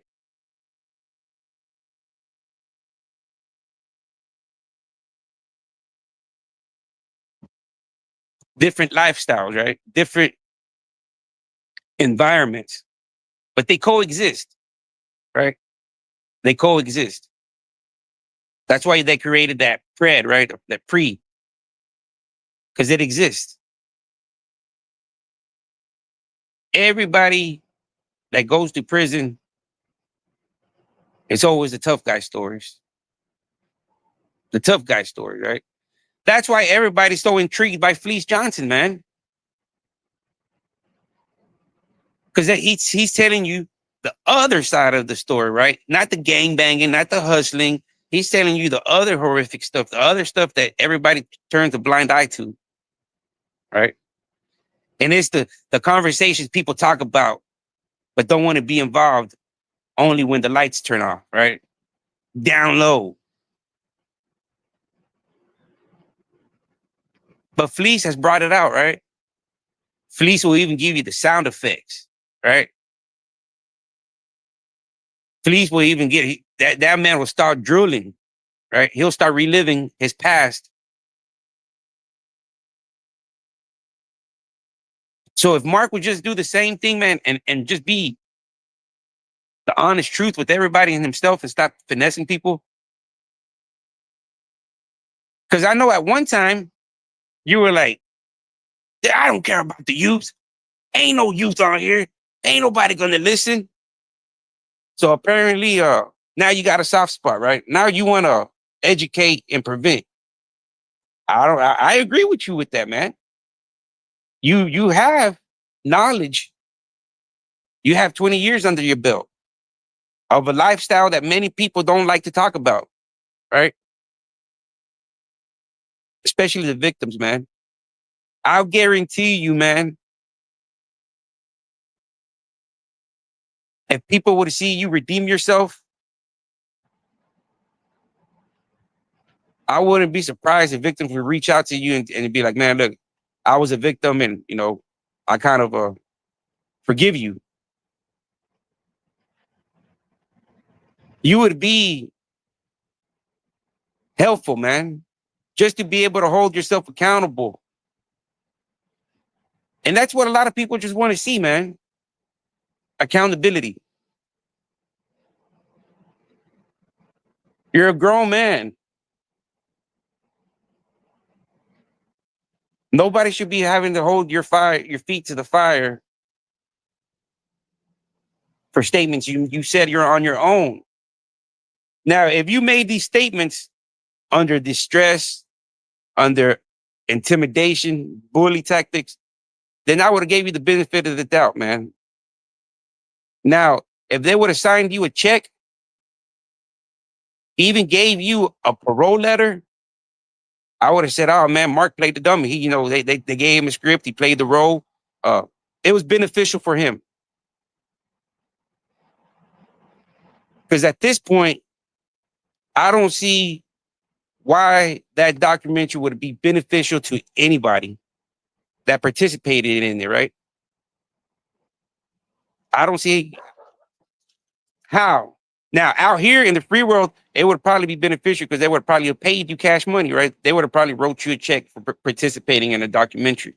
Different lifestyles, right? Different environments, but they coexist, right? They coexist. That's why they created that pred, right? That pre, because it exists. Everybody that goes to prison, it's always the tough guy stories. The tough guy story, right? That's why everybody's so intrigued by Fleece Johnson, man. Because he's telling you the other side of the story, right? Not the gang banging, not the hustling. He's telling you the other horrific stuff, the other stuff that everybody turns a blind eye to, right? And it's the conversations people talk about, but don't want to be involved only when the lights turn off, right? Down low. But Fleece has brought it out, right? Fleece will even give you the sound effects, right? Fleece will even get that man will start drooling, right? He'll start reliving his past. So if Mark would just do the same thing, man, and just be the honest truth with everybody and himself and stop finessing people. Because I know at one time you were like, I don't care about the youth. Ain't no youth on here. Ain't nobody gonna listen. So apparently, now you got a soft spot, right? Now you want to educate and prevent. I agree with you with that, man. You have knowledge. You have 20 years under your belt of a lifestyle that many people don't like to talk about, right? Especially the victims, man. I'll guarantee you, man, if people were to see you redeem yourself, I wouldn't be surprised if victims would reach out to you and be like, man, look, I was a victim and, I kind of forgive you. You would be helpful, man, just to be able to hold yourself accountable. And that's what a lot of people just want to see, man. Accountability. You're a grown man. Nobody should be having to hold your feet to the fire for statements you said you're on your own. Now, if you made these statements under distress, under intimidation, bully tactics, then I would have gave you the benefit of the doubt, man. Now, if they would have signed you a check, even gave you a parole letter, I would have said, "Oh man, Mark played the dummy. He, they gave him a script. He played the role. It was beneficial for him because at this point, I don't see why that documentary would be beneficial to anybody that participated in it. Right? I don't see how. Now, out here in the free world, it would probably be beneficial because they would probably have paid you cash money, right? They would have probably wrote you a check for participating in a documentary.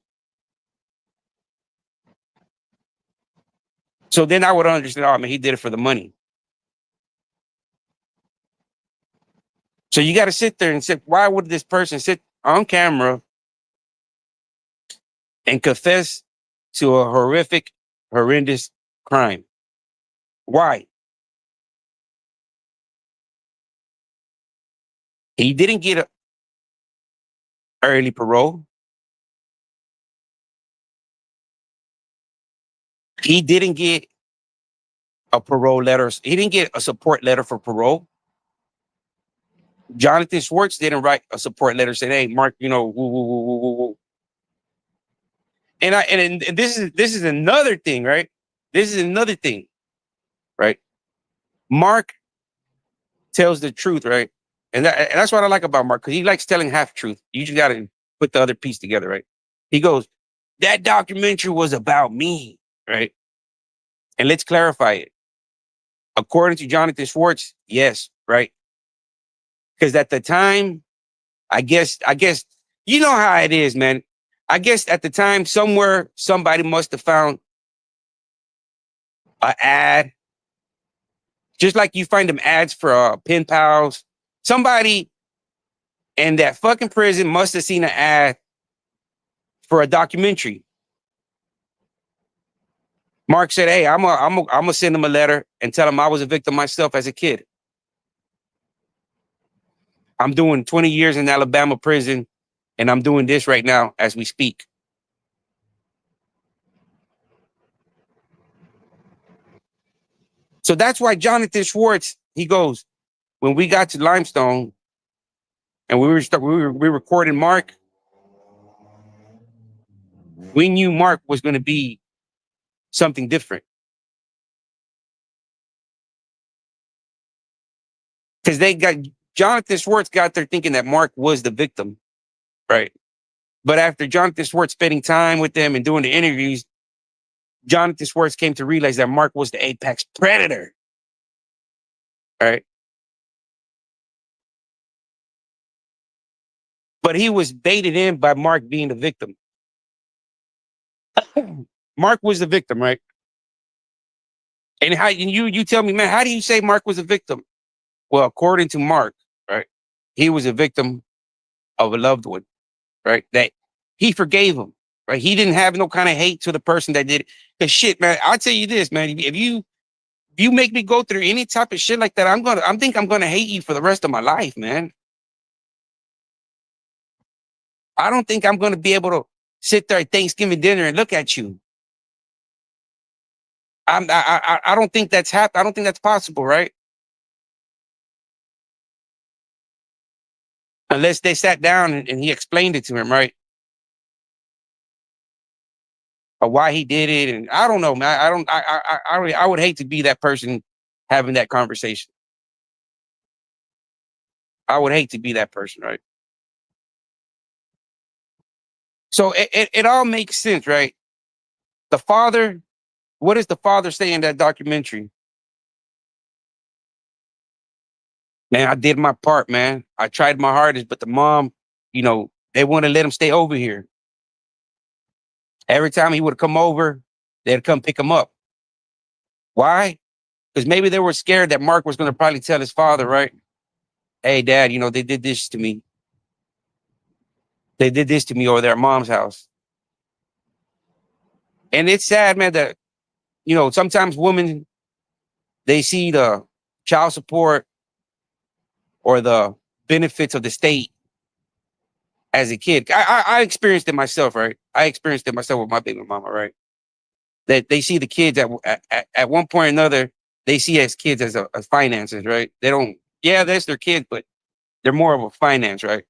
So then I would understand, oh man, he did it for the money. So you got to sit there and say, why would this person sit on camera and confess to a horrific, horrendous crime? Why? He didn't get a early parole. He didn't get a parole letter. He didn't get a support letter for parole. Jonathan Schwartz didn't write a support letter saying, "Hey, Mark, woo, woo, woo, woo, woo, woo." And this is another thing, right? This is another thing, right? Mark tells the truth, right? And that's what I like about Mark, because he likes telling half truth. You just got to put the other piece together, right? He goes, "That documentary was about me," right? And let's clarify it. According to Jonathan Schwartz, yes, right? Because at the time, I guess, you know how it is, man. I guess at the time, somewhere, somebody must have found an ad, just like you find them ads for pen pals. Somebody in that fucking prison must have seen an ad for a documentary. Mark said, "Hey, I'm gonna send him a letter and tell him I was a victim myself as a kid. I'm doing 20 years in Alabama prison, and I'm doing this right now as we speak." So that's why Jonathan Schwartz, he goes, when we got to Limestone and we were recording Mark, we knew Mark was going to be something different. Because Jonathan Schwartz got there thinking that Mark was the victim, right? But after Jonathan Schwartz spending time with them and doing the interviews, Jonathan Schwartz came to realize that Mark was the apex predator, right? But he was baited in by Mark being the victim. Mark was the victim, right? And you tell me, man, how do you say Mark was a victim? Well, according to Mark, right, he was a victim of a loved one, right? That he forgave him, right? He didn't have no kind of hate to the person that did it. Cause shit, man, I'll tell you this, man. If you make me go through any type of shit like that, I'm gonna hate you for the rest of my life, man. I don't think I'm gonna be able to sit there at Thanksgiving dinner and look at you. I don't think that's I don't think that's possible, right? Unless they sat down and he explained it to him, right? Or why he did it, and I don't know, man. I don't. I would hate to be that person having that conversation. I would hate to be that person, right? So it all makes sense, right? The father, what does the father say in that documentary? Man, I did my part, man. I tried my hardest, but the mom, they want to let him stay over here. Every time he would come over, they'd come pick him up. Why? Because maybe they were scared that Mark was going to probably tell his father, right? "Hey, Dad, they did this to me. They did this to me over there at Mom's house." And it's sad, man, that, sometimes women They see the child support or the benefits of the state as a kid. I experienced it myself, right? I experienced it myself with my baby mama, right? That they see the kids at one point or another, they see as kids as finances, right? They don't, yeah, that's their kids, but they're more of a finance, right?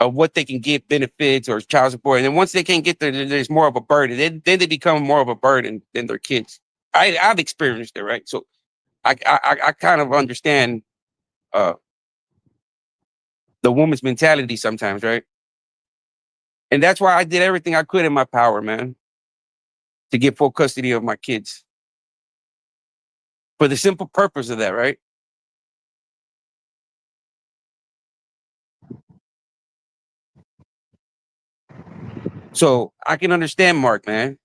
Of what they can get benefits or child support. And then once they can't get there, there's more of a burden. Then they become more of a burden than their kids. I've experienced it, right? So I kind of understand uh the woman's mentality sometimes, right? And that's why I did everything I could in my power, man, to get full custody of my kids. For the simple purpose of that, right? So I can understand Mark, man.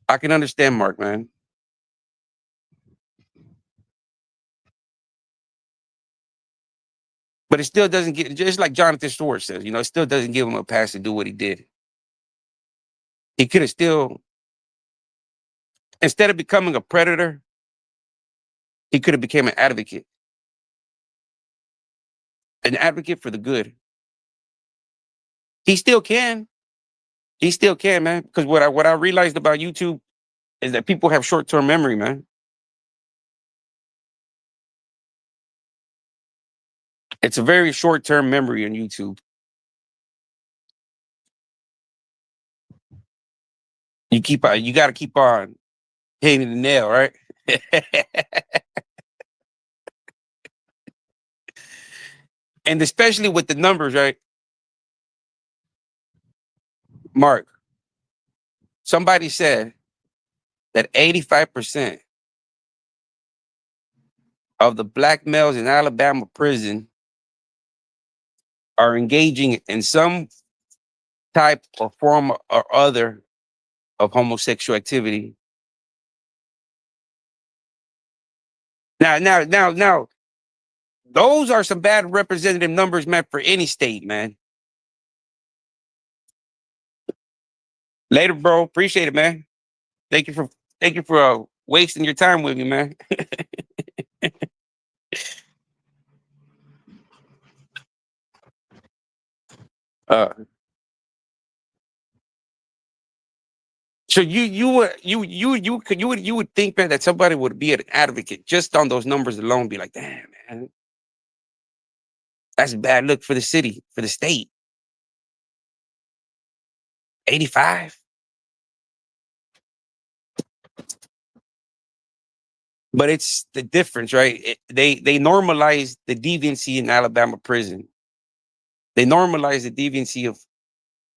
I can understand Mark, man. But it still doesn't get, just like Jonathan Stewart says, it still doesn't give him a pass to do what he did. He could have still, instead of becoming a predator, he could have become an advocate for the good. He still can. He still can, man. Because what I realized about YouTube is that people have short-term memory, man. It's a very short-term memory on YouTube. You got to keep on hitting the nail, right? And especially with the numbers, right? Mark, somebody said that 85% of the black males in Alabama prison are engaging in some type or form or other of homosexual activity. Now, those are some bad representative numbers, man, for any state, man. Later, bro. Appreciate it, man. Thank you for wasting your time with me, man. Uh, so you would think, man, that somebody would be an advocate just on those numbers alone, be like, damn, man, that's a bad look for the city, for the state. 85. But it's the difference, right? They normalize the deviancy in Alabama prison. They normalize the deviancy of,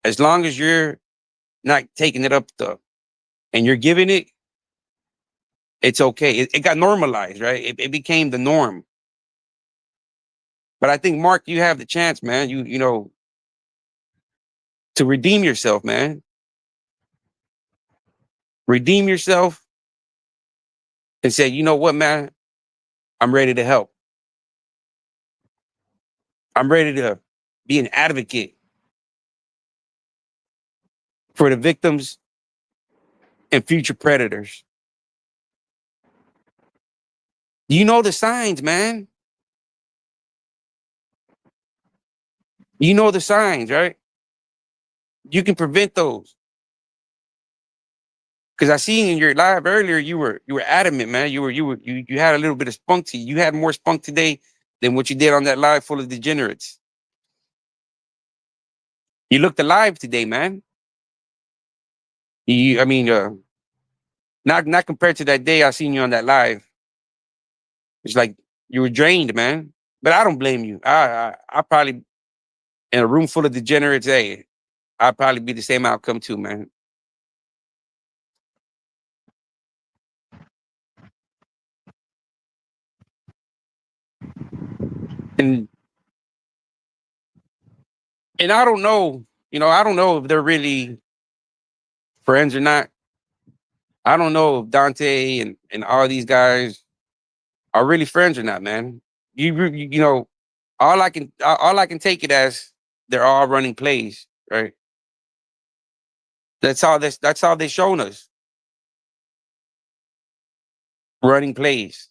as long as you're not taking it up and you're giving it, it's okay. It got normalized, right? It became the norm. But I think, Mark, you have the chance, man. To redeem yourself, man. Redeem yourself and say, you know what, man? I'm ready to help. I'm ready to be an advocate for the victims and future predators. You know the signs, man. You know the signs, right? You can prevent those. Because I seen in your live earlier, you were adamant, man. You had a little bit of spunk to you. You had more spunk today than what you did on that live full of degenerates. You looked alive today, man. I mean, not compared to that day I seen you on that live. It's like you were drained, man. But I don't blame you. I probably, in a room full of degenerates, hey, I'd probably be the same outcome too, man. And and I don't know, I don't know if they're really friends or not. I don't know if Dante and all these guys are really friends or not, man. All I can take it as they're all running plays, right? That's all they've shown us. running plays.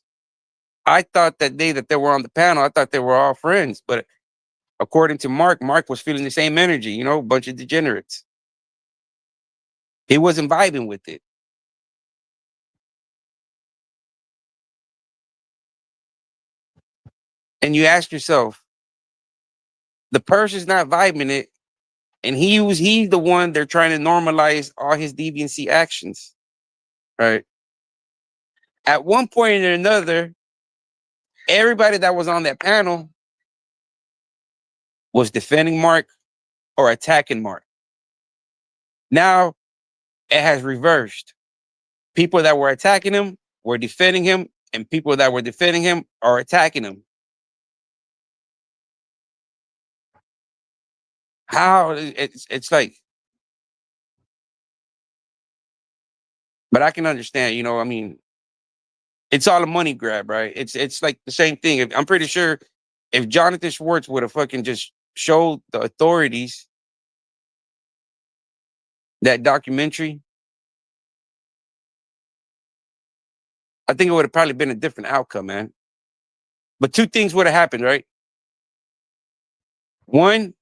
I thought that they were on the panel, I thought they were all friends, but according to Mark, Mark was feeling the same energy, you know, a bunch of degenerates. He wasn't vibing with it. And you ask yourself, the person's not vibing it, and he's the one they're trying to normalize all his deviancy actions. Right. At one point or another, everybody that was on that panel was defending Mark or attacking Mark. Now it has reversed. People that were attacking him were defending him, and people that were defending him are attacking him. How it's like, but I can understand, you know, I mean, it's all a money grab, right? It's like the same thing. I'm pretty sure if Jonathan Schwartz would have fucking just showed the authorities that documentary, I think it would have probably been a different outcome, man. But two things would have happened, right? One,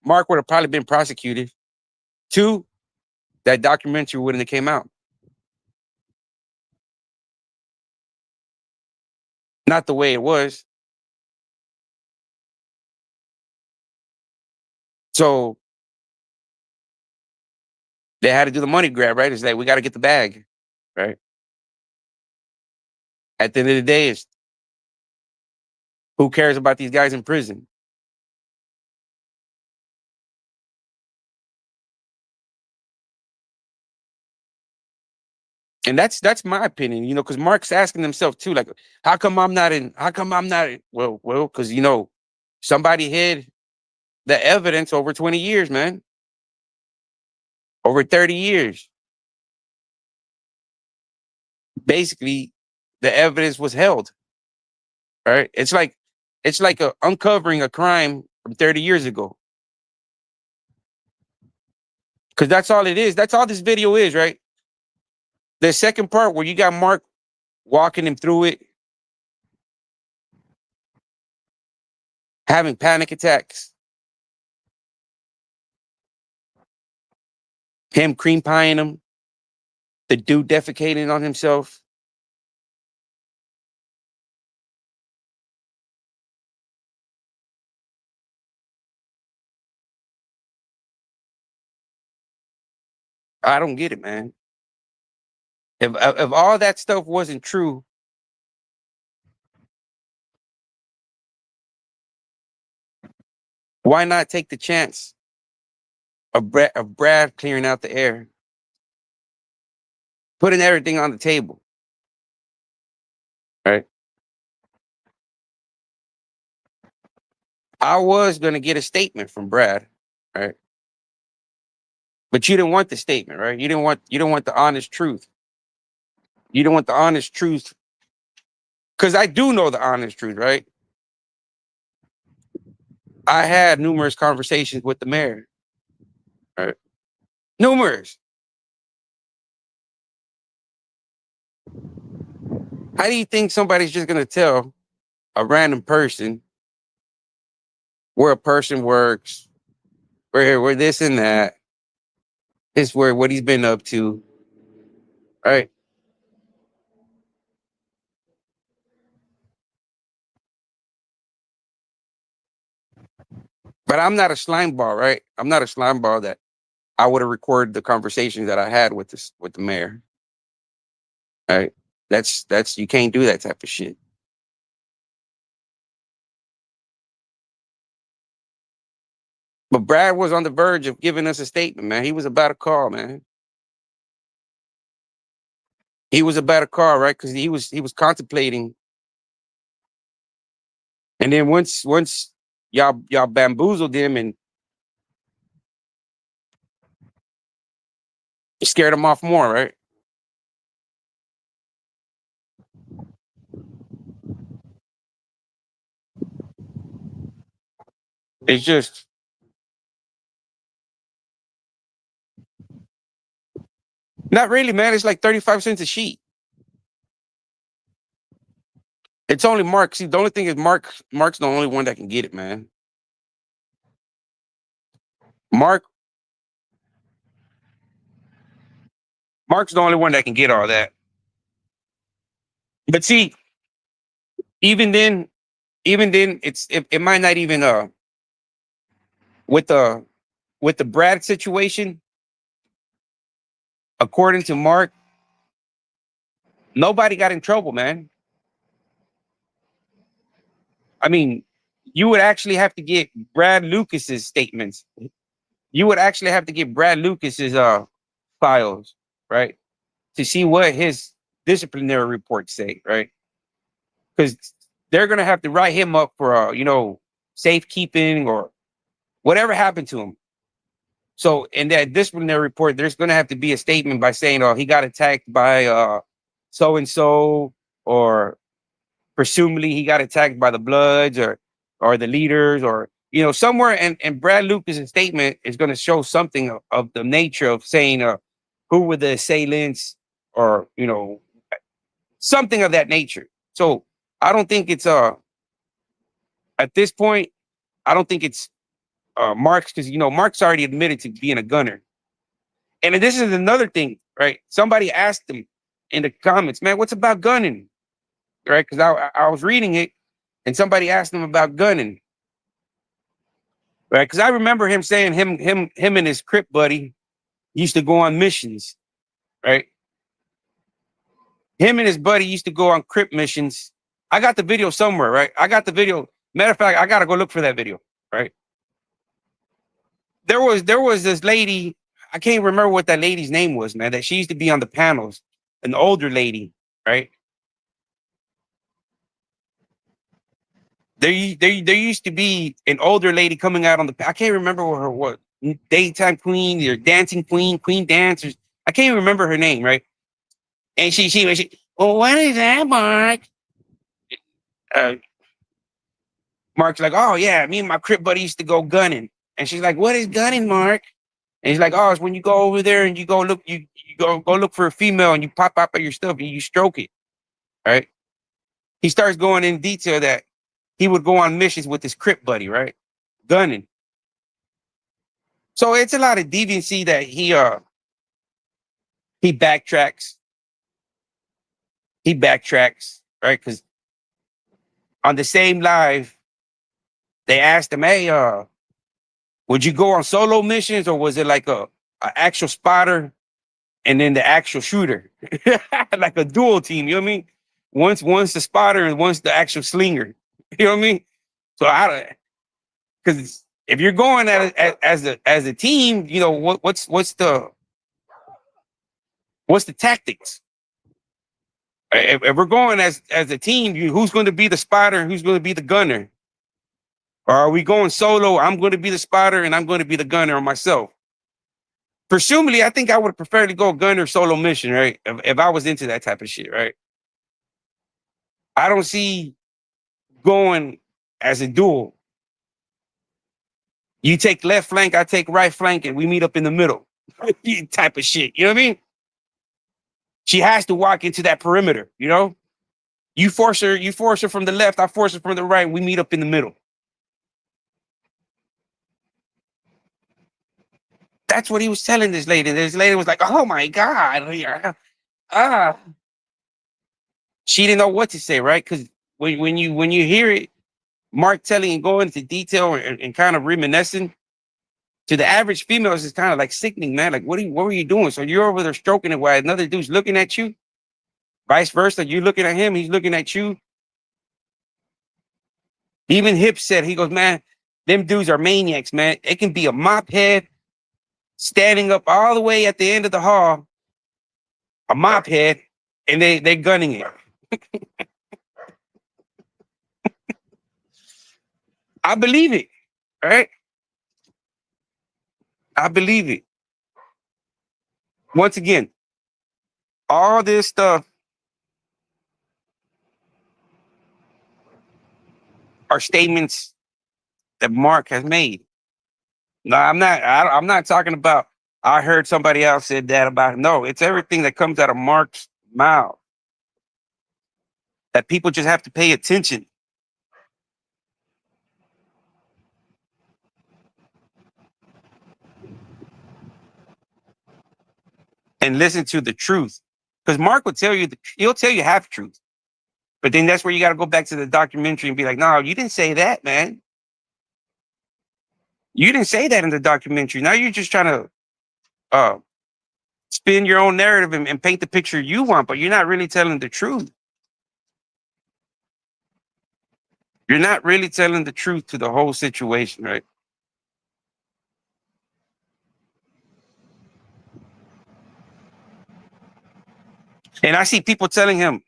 Mark would have probably been prosecuted. Two, that documentary wouldn't have came out. Not the way it was. So they had to do the money grab, right? It's like, we got to get the bag, right? At the end of the day, it's who cares about these guys in prison? And that's my opinion, you know, because Mark's asking himself too, like, how come I'm not in? How come I'm not in? Well, because you know, somebody hid the evidence over 20 years, man, over 30 years. Basically, the evidence was held. Right? It's like uncovering a crime from 30 years ago. Because that's all it is. That's all this video is, right? The second part where you got Mark walking him through it, having panic attacks, him cream pieing him, the dude defecating on himself. I don't get it, man. If all that stuff wasn't true, why not take the chance of Brad clearing out the air, putting everything on the table, right? I was gonna get a statement from Brad, right? But you didn't want the statement, right? You didn't want the honest truth. You don't want the honest truth. Because I do know the honest truth, right? I had numerous conversations with the mayor, right? Numerous. How do you think somebody's just gonna tell a random person where a person works, where this and that, this where what he's been up to, right? But I'm not a slime ball, right? I'm not a slime ball that I would have recorded the conversations that I had with this with the mayor. Right? That's you can't do that type of shit. But Brad was on the verge of giving us a statement, man. He was about to call, man. He was about to call, right? Because he was contemplating. And then once y'all bamboozled him and scared him off more, right? It's just not really, man. It's like 35 cents a sheet. It's only Mark. See, the only thing is Mark's the only one that can get it, man. Mark Mark's the only one that can get all that. But see, even then, it might not even with the with the Brad situation, according to Mark, nobody got in trouble, man. I mean, you would actually have to get Brad Lucas's statements. You would actually have to get Brad Lucas's files, right? To see what his disciplinary reports say, right? Because they're gonna have to write him up for safekeeping or whatever happened to him. So in that disciplinary report, there's gonna have to be a statement by saying, "Oh, he got attacked by so and so," or presumably he got attacked by the Bloods or the leaders, or somewhere. And Brad Lucas' statement is going to show something of the nature of saying who were the assailants, or something of that nature. So I don't think it's at this point, I don't think it's Mark's, because Mark's already admitted to being a gunner. And then this is another thing, right? Somebody asked him in the comments, "Man, what's about gunning?" Right? Because I was reading it, and somebody asked him about gunning, right? Because I remember him saying him and his Crip buddy used to go on missions, right? Him and his buddy used to go on Crip missions. I got the video somewhere, right? I got the video. Matter of fact, I gotta go look for that video, right? There was this lady. I can't remember what that lady's name was, man. That she used to be on the panels, an older lady, right? There used to be an older lady coming out on the. I can't remember what daytime queen or dancing queen dancers. I can't even remember her name, right? And she well, what is that, Mark? Uh, Mark's like, "Oh yeah, me and my Crip buddy used to go gunning." And she's like, "What is gunning, Mark?" And he's like, "Oh, it's when you go over there and you go look, you go look for a female and you pop out your stuff and you stroke it, right?" He starts going in detail that he would go on missions with his Crip buddy, right? Gunning. So it's a lot of deviancy that he backtracks. He backtracks, right? Because on the same live, they asked him, "Hey, would you go on solo missions, or was it like a actual spotter and then the actual shooter, like a dual team?" You know what I mean? One's the spotter and one's the actual slinger. You know what I mean? So I don't, because if you're going as a team, what's the tactics? If we're going as a team, who's going to be the spotter and who's going to be the gunner? Or are we going solo? I'm going to be the spotter and I'm going to be the gunner myself. Presumably, I think I would prefer to go gunner solo mission, right? If I was into that type of shit, right? I don't see going as a duel. You take left flank, I take right flank, and we meet up in the middle. Type of shit. You know what I mean? She has to walk into that perimeter, You force her from the left, I force her from the right, we meet up in the middle. That's what he was telling this lady. This lady was like, "Oh my God." She didn't know what to say, right? Because when you hear it, Mark telling and going into detail and kind of reminiscing, to the average females, it's kind of like sickening, man. Like, what were you doing? So you're over there stroking it while another dude's looking at you. Vice versa, you're looking at him, he's looking at you. Even Hip said, he goes, "Man, them dudes are maniacs, man. It can be a mop head standing up all the way at the end of the hall, a mop head, and they're gunning it." I believe it, right? I believe it. Once again, all this stuff are statements that Mark has made. No, I'm not talking about, "I heard somebody else said that about him." No, it's everything that comes out of Mark's mouth. that people just have to pay attention and listen to the truth. Because Mark will tell you, he'll tell you half truth. But then that's where you got to go back to the documentary and be like, no, you didn't say that, man. You didn't say that in the documentary. Now you're just trying to uh, spin your own narrative and paint the picture you want, but you're not really telling the truth. You're not really telling the truth to the whole situation, right? And I see people telling him,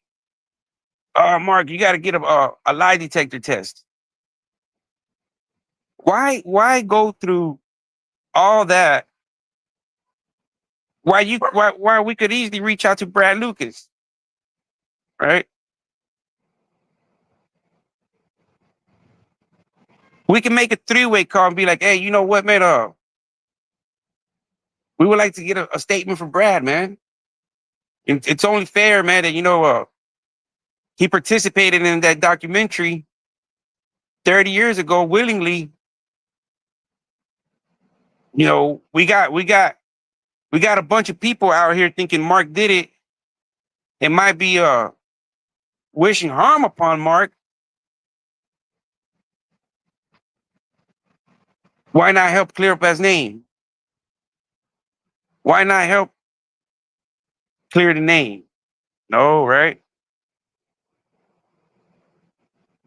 Mark, you got to get a lie detector test. Why go through all that? Why we could easily reach out to Brad Lucas, right? We can make a three-way call and be like, hey, you know what, man? We would like to get a statement from Brad, man. It's only fair, man, that he participated in that documentary 30 years ago willingly. We got a bunch of people out here thinking Mark did it. It might be wishing harm upon Mark. Why not help clear up his name? Why not help clear the name? No, right?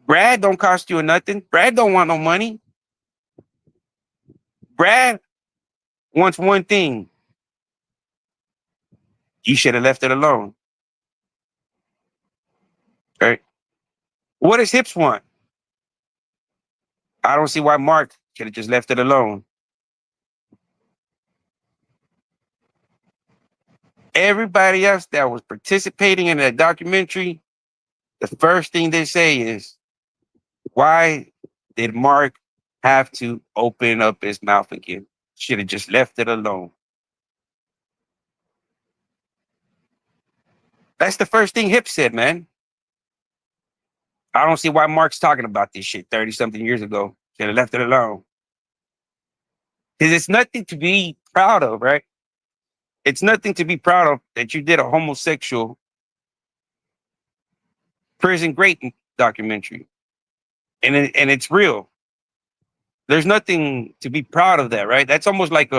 Brad don't cost you nothing. Brad don't want no money. Brad wants one thing. You should have left it alone. Right? What does Hips want? I don't see why Mark should have just left it alone. Everybody else that was participating in that documentary, the first thing they say is, why did Mark have to open up his mouth again? Should have just left it alone. That's the first thing Hip said, man. I don't see why Mark's talking about this shit 30 something years ago. Should have left it alone. Because it's nothing to be proud of, right? It's nothing to be proud of that you did a homosexual prison great documentary. And it's real. There's nothing to be proud of that, right? That's almost like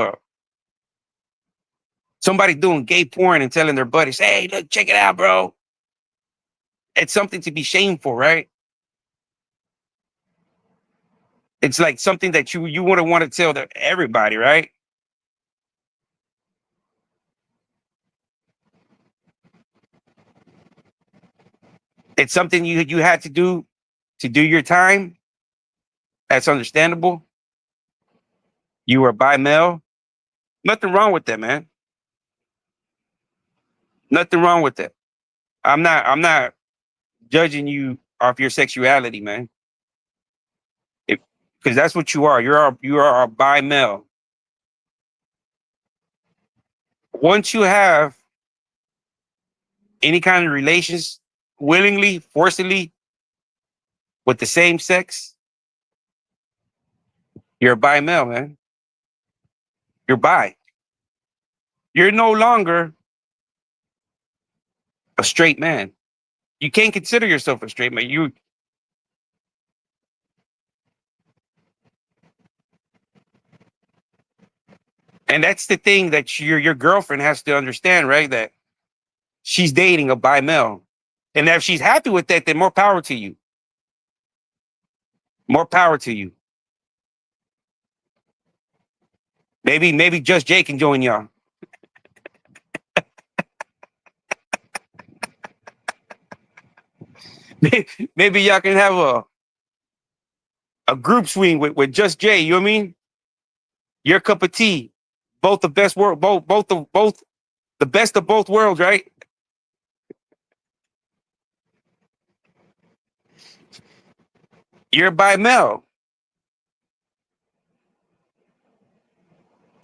somebody doing gay porn and telling their buddies, hey, look, check it out, bro. It's something to be shameful, right? It's like something that you wouldn't want to tell everybody, right? It's something you had to do your time. That's understandable. You were bi male. Nothing wrong with that, man. Nothing wrong with that. I'm not judging you off your sexuality, man. Because that's what you are. You are a bi male. Once you have any kind of relations willingly, forcibly with the same sex, you're a bi male, man. You're bi. You're no longer a straight man. You can't consider yourself a straight man. And that's the thing that your girlfriend has to understand, right? That she's dating a bi male. And if she's happy with that, then more power to you. More power to you. Maybe Just Jay can join y'all. Maybe y'all can have a group swing with Just Jay. You know what I mean? Your cup of tea. Both the best world, both the best of both worlds, right? You're bi male.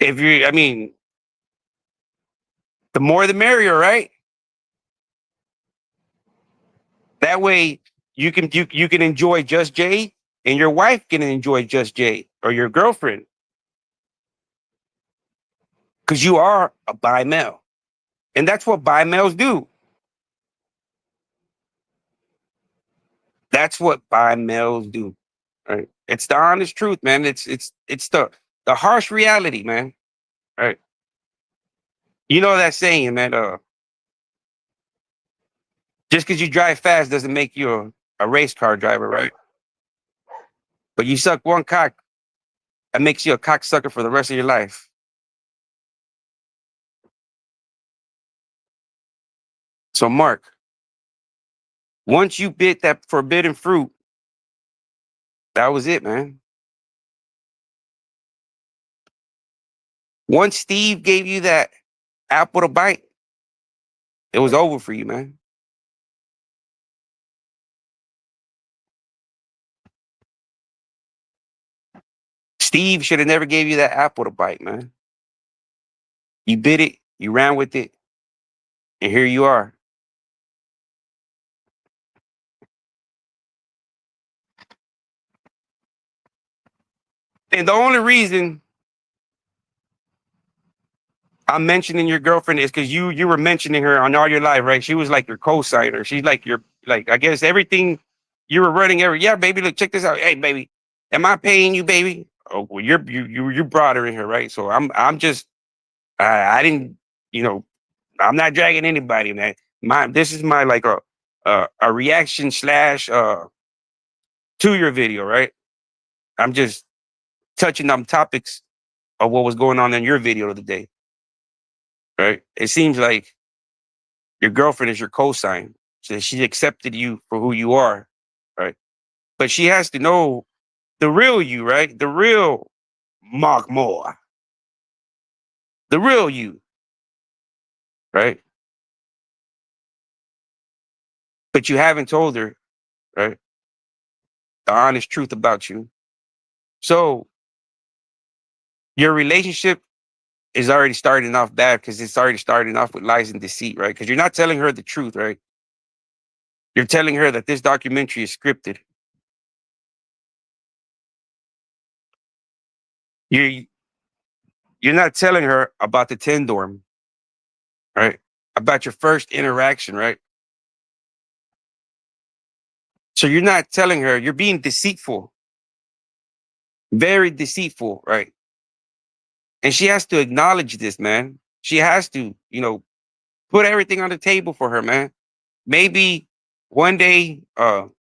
I mean, the more the merrier, right? That way you can enjoy just Jay, and your wife can enjoy just Jay, or your girlfriend, because you are a bi male, and that's what bi males do. That's what bi males do. Right? It's the honest truth, man. It's the harsh reality, man. Right? You know that saying, man. Just because you drive fast doesn't make you a race car driver, right? But you suck one cock, that makes you a cocksucker for the rest of your life. So, Mark, once you bit that forbidden fruit, that was it, man. Once Steve gave you that apple to bite, it was over for you, man. Steve should have never gave you that apple to bite, man. You bit it, you ran with it, and here you are. And the only reason I'm mentioning your girlfriend is because you were mentioning her on All Your Life, right? She was like your co-signer. She's like your I guess everything you were running every yeah, baby. Look, check this out. Hey, baby, am I paying you, baby? Oh, well, you brought her in here, right? So I'm just I didn't you know I'm not dragging anybody, man. This is my like a reaction slash to your video, right? I'm just touching on topics of what was going on in your video of the day, right? It seems like your girlfriend is your cosign. So she accepted you for who you are, right? But she has to know the real you, right? The real Mark Moore, the real you, right? But you haven't told her, right? The honest truth about you. So your relationship is already starting off bad because it's already starting off with lies and deceit, right? Because you're not telling her the truth, right? You're telling her that this documentary is scripted. You're you're not telling her about the 10 dorm, right? About your first interaction, right? So you're not telling her, you're being deceitful, very deceitful, right? And she has to acknowledge this, man. She has to, put everything on the table for her, man. Maybe one day, while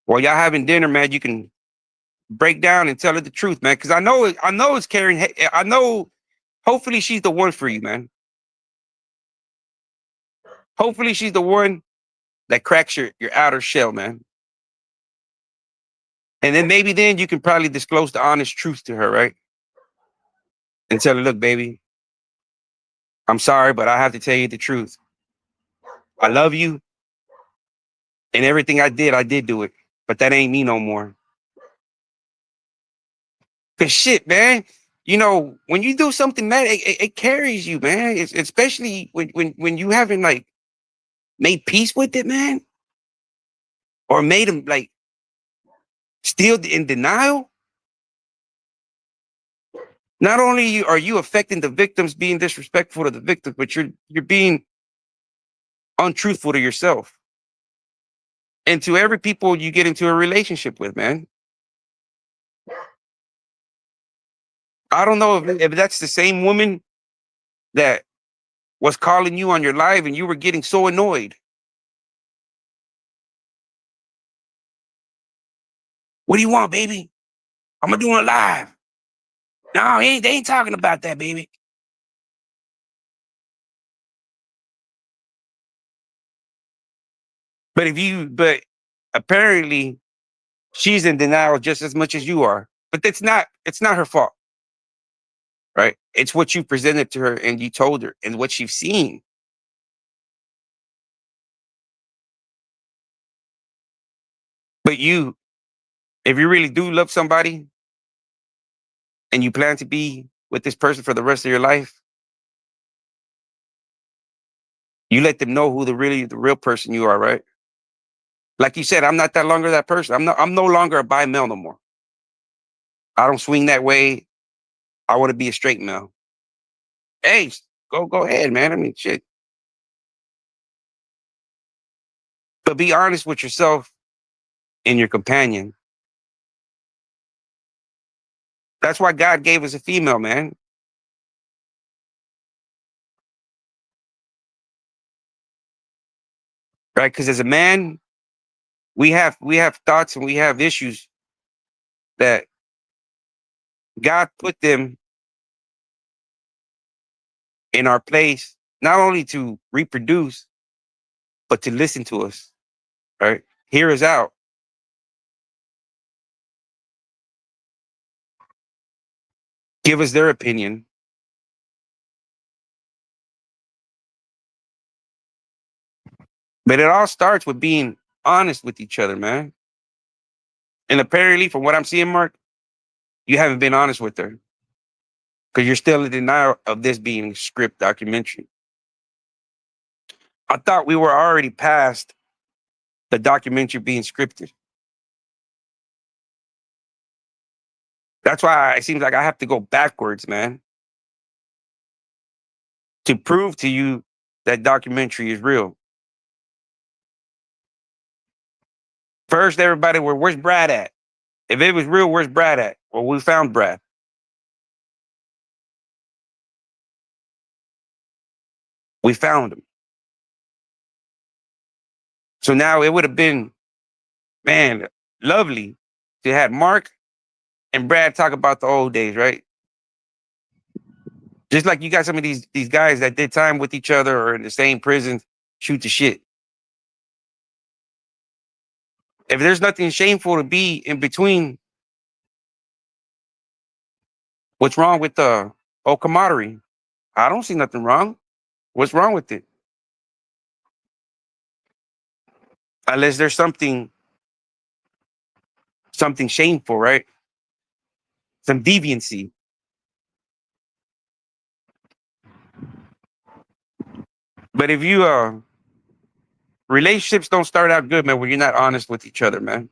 y'all having dinner, man, you can break down and tell her the truth, man. Because I know it's carrying. I know. Hopefully, she's the one for you, man. Hopefully, she's the one that cracks your outer shell, man. And then maybe then you can probably disclose the honest truth to her, right? And tell her, look, baby, I'm sorry, but I have to tell you the truth. I love you, and everything I did do it, but that ain't me no more. Cause shit, man, when you do something, man, it carries you, man. It's especially when you haven't like made peace with it, man, or made them like still in denial. Not only are you affecting the victims, being disrespectful to the victims, but you're being untruthful to yourself and to every people you get into a relationship with, man. I don't know if that's the same woman that was calling you on your live and you were getting so annoyed. What do you want, baby? I'm gonna do it live. No, they ain't talking about that, baby. But apparently she's in denial just as much as you are. But it's not her fault, right? It's what you presented to her and you told her and what she's seen. But if you really do love somebody and you plan to be with this person for the rest of your life, you let them know who the real person you are, right? Like you said, I'm not that longer that person. I'm no longer a bi male no more. I don't swing that way. I want to be a straight male. Hey, go ahead, man. I mean, shit. But be honest with yourself and your companion. That's why God gave us a female, man. Right? Because as a man, we have thoughts and we have issues that God put them in our place, not only to reproduce, but to listen to us. Right? Hear us out. Give us their opinion. But it all starts with being honest with each other, man. And apparently, from what I'm seeing, Mark, you haven't been honest with her because you're still in denial of this being a script documentary. I thought we were already past the documentary being scripted. That's why it seems like I have to go backwards, man, to prove to you that documentary is real. First, everybody, where's Brad at? If it was real, where's Brad at? Well, we found Brad. We found him. So now it would have been, man, lovely to have Mark and Brad talk about the old days, right? Just like you got some of these guys that did time with each other or in the same prison, shoot the shit. If there's nothing shameful to be in between, what's wrong with the camaraderie? I don't see nothing wrong. What's wrong with it? Unless there's something shameful, right? Some deviancy. But if you relationships don't start out good, man, when you're not honest with each other, man.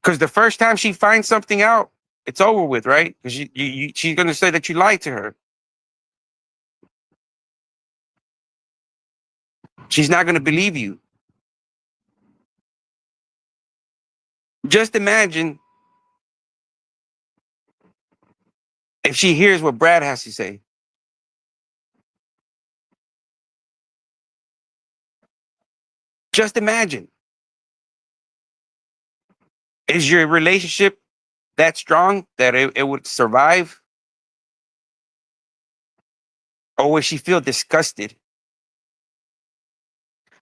Because the first time she finds something out, it's over with, right? Because she's gonna say that you lied to her. She's not gonna believe you. Just imagine if she hears what Brad has to say. Just imagine. Is your relationship that strong that it would survive? Or would she feel disgusted?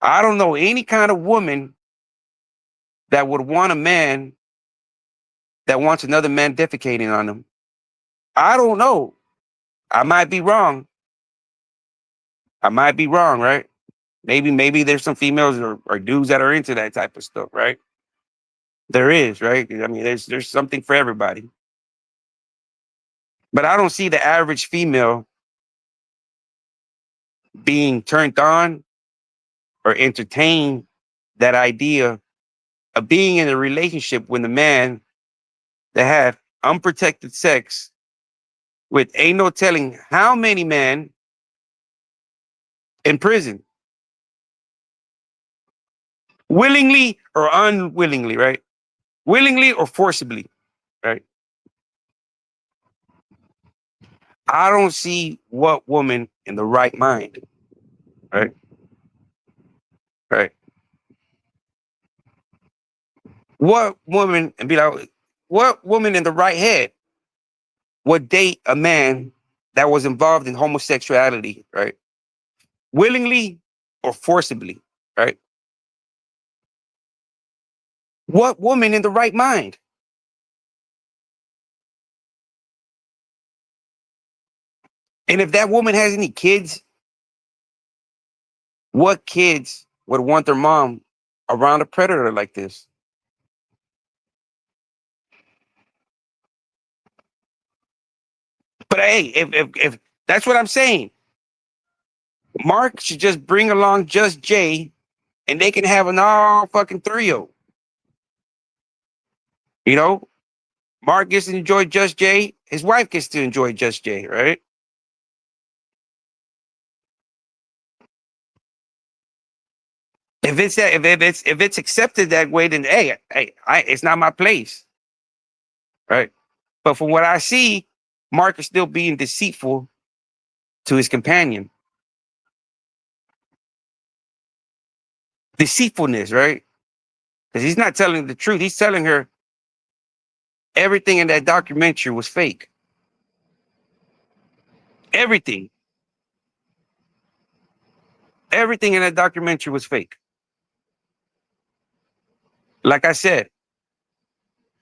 I don't know any kind of woman that would want a man that wants another man defecating on them. I don't know. I might be wrong. I might be wrong, right? Maybe there's some females or dudes that are into that type of stuff, right? There is, right? I mean, there's something for everybody. But I don't see the average female being turned on or entertain that idea of being in a relationship with a man that had unprotected sex with ain't no telling how many men in prison, willingly or unwillingly, right? Willingly or forcibly, right? I don't see what woman in the right mind, right? Right. What woman and be like, what woman in the right head would date a man that was involved in homosexuality, right? Willingly or forcibly, right? What woman in the right mind? And if that woman has any kids, what kids would want their mom around a predator like this? But hey, if that's what I'm saying, Mark should just bring along Just Jay, and they can have an all fucking trio. You know, Mark gets to enjoy Just Jay. His wife gets to enjoy Just Jay, right? If it's accepted that way, then it's not my place, right? But from what I see, Mark is still being deceitful to his companion. Deceitfulness, right? Because he's not telling the truth. He's telling her everything in that documentary was fake. Everything, everything in that documentary was fake. Like I said,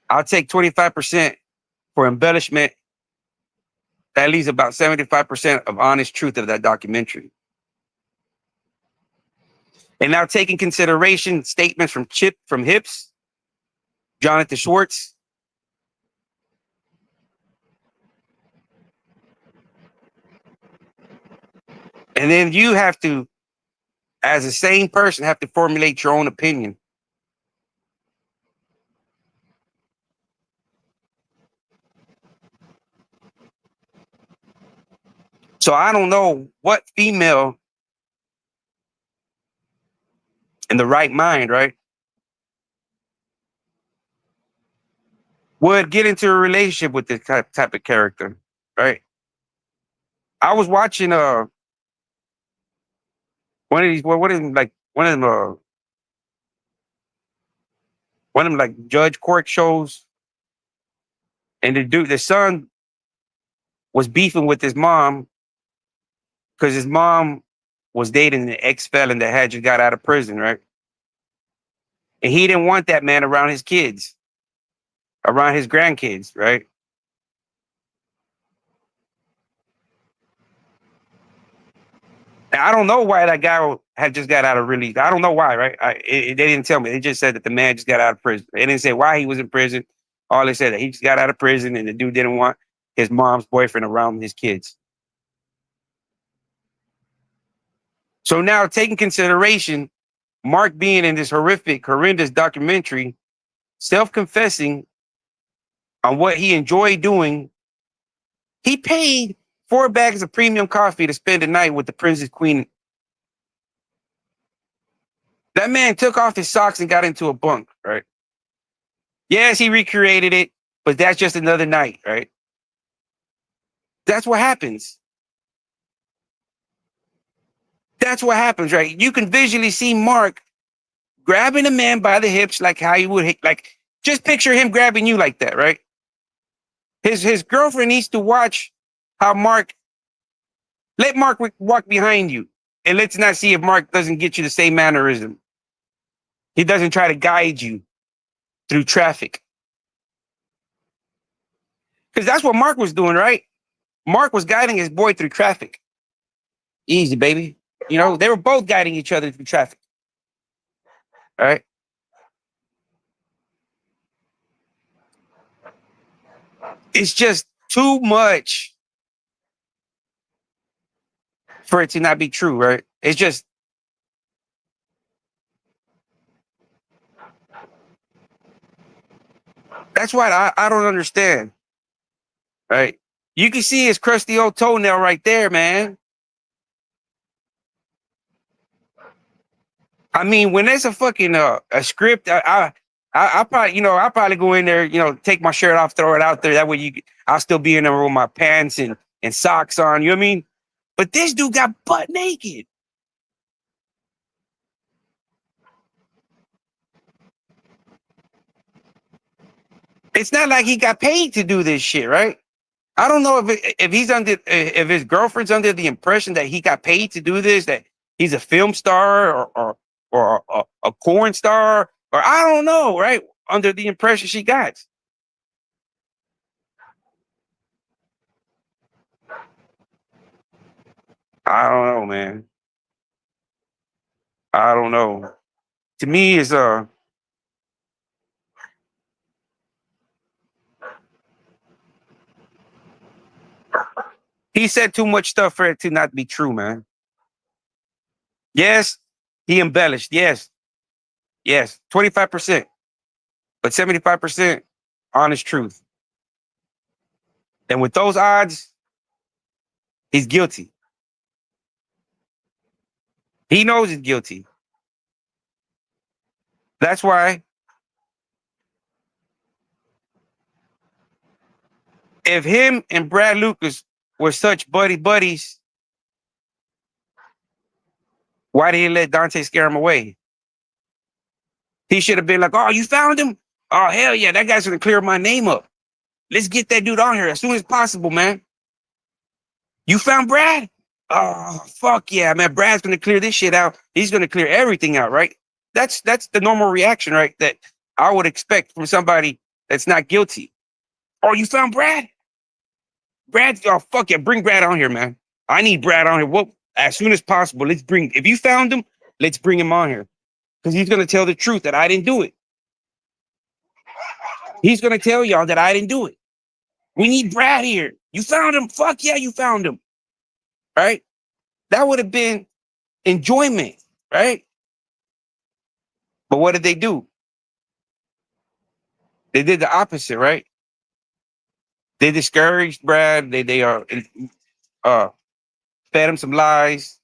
I'll take 25% for embellishment. That leaves about 75% of honest truth of that documentary. And now taking consideration statements from Chip from Hips, Jonathan Schwartz, and then you have to, as a sane person, have to formulate your own opinion. So I don't know what female in the right mind, right, would get into a relationship with this type of character, right? I was watching one of these what is like one of them like judge court shows, and the son was beefing with his mom because his mom was dating an ex-felon that had just got out of prison, right? And he didn't want that man around his kids, around his grandkids, right? And I don't know why that guy had just got out of release. I don't know why, right? They didn't tell me. They just said that the man just got out of prison. They didn't say why he was in prison. All they said that he just got out of prison and the dude didn't want his mom's boyfriend around his kids. So now taking consideration, Mark being in this horrendous documentary, self-confessing on what he enjoyed doing, he paid 4 bags of premium coffee to spend the night with the Princess Queen. That man took off his socks and got into a bunk, right? Yes, he recreated it, but that's just another night, right? That's what happens. That's what happens, right? You can visually see Mark grabbing a man by the hips, like how you would, like, just picture him grabbing you like that, right? His girlfriend needs to watch how let Mark walk behind you, and let's not see if Mark doesn't get you the same mannerism. He doesn't try to guide you through traffic. Because that's what Mark was doing, right? Mark was guiding his boy through traffic. Easy, baby. You know, they were both guiding each other through traffic. All right. It's just too much for it to not be true, right? It's just, that's what I don't understand, right? You can see his crusty old toenail right there, man. I mean, when there's a fucking a script, I probably, I probably go in there, take my shirt off, throw it out there. That way I'll still be in there with my pants and socks on. You know what I mean? But this dude got butt naked. It's not like he got paid to do this shit, right? I don't know if his girlfriend's under the impression that he got paid to do this, that he's a film star or a corn star, or I don't know, right? Under the impression she got. I don't know, man. I don't know. To me, it's he said too much stuff for it to not be true, man. Yes, he embellished. Yes, yes, 25%, but 75% honest truth. And with those odds, he's guilty. He knows he's guilty. That's why if him and Brad Lucas were such buddies, why did he let Dante scare him away? He should have been like, "Oh, you found him? Oh, hell yeah, that guy's gonna clear my name up. Let's get that dude on here as soon as possible, man. You found Brad? Oh, fuck yeah, man. Brad's gonna clear this shit out. He's gonna clear everything out, right? That's the normal reaction, right? That I would expect from somebody that's not guilty. Oh, you found Brad? Brad, oh fuck yeah, bring Brad on here, man. I need Brad on here. Well, as soon as possible. Let's bring if you found him, let's bring him on here. Because he's gonna tell the truth that I didn't do it. He's gonna tell y'all that I didn't do it. We need Brad here. You found him? Fuck yeah, you found him. Right? That would have been enjoyment, right? But what did they do? They did the opposite, right? They discouraged Brad. Uh fed him some lies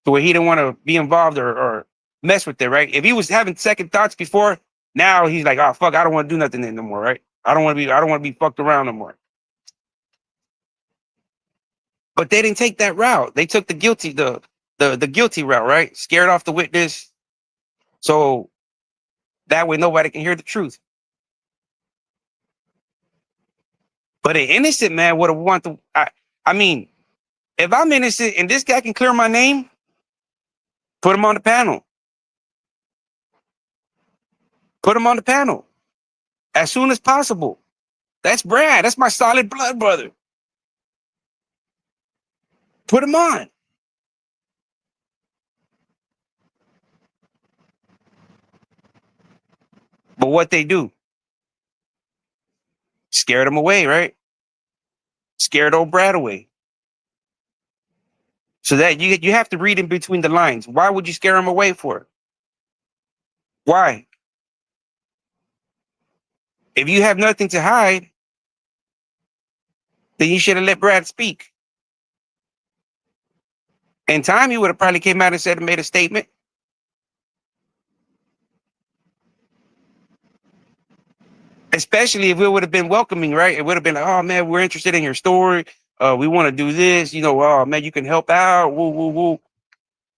to where he didn't want to be involved or mess with it, right? If he was having second thoughts before, now he's like, oh fuck, I don't want to do nothing no more, right? I don't want to be fucked around no more. But they didn't take that route. They took the guilty route, right? Scared off the witness. So that way nobody can hear the truth. But an innocent man would have wanted to. I mean, if I'm innocent and this guy can clear my name, put him on the panel. Put him on the panel as soon as possible. That's Brad. That's my solid blood brother. Put him on. But what they do, scared him away, right? Scared old Brad away. So that you have to read in between the lines. Why would you scare him away for? Why? If you have nothing to hide, then you should have let Brad speak. In time, he would have probably came out and said and made a statement. Especially if it would have been welcoming, right? It would have been like, oh man, we're interested in your story. We want to do this, oh man, you can help out. Woo, woo, woo.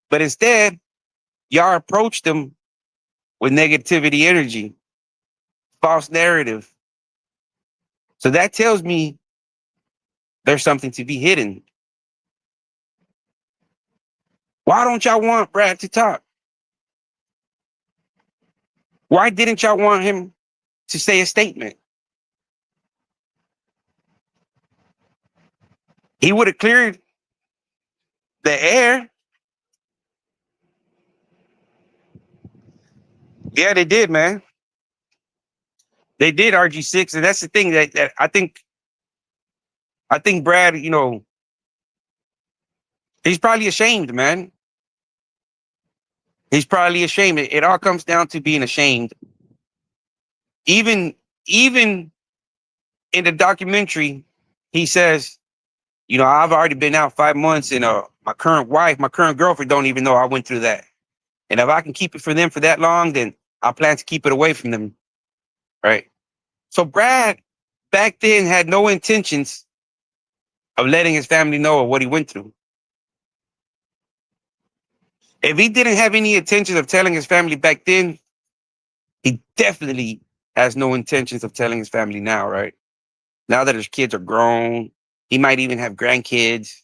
But instead, y'all approached them with negativity energy, false narrative. So that tells me there's something to be hidden. Why don't y'all want Brad to talk? Why didn't y'all want him to say a statement? He would have cleared the air. Yeah, they did, man. They did RG6, and that's the thing that I think Brad, he's probably ashamed, man. He's probably ashamed. It all comes down to being ashamed. Even even in the documentary, he says, I've already been out 5 months, and my current wife, my current girlfriend, don't even know I went through that. And if I can keep it for them for that long, then I plan to keep it away from them, right? So Brad back then had no intentions of letting his family know of what he went through. If he didn't have any intentions of telling his family back then, he definitely has no intentions of telling his family now, right? Now that his kids are grown, he might even have grandkids.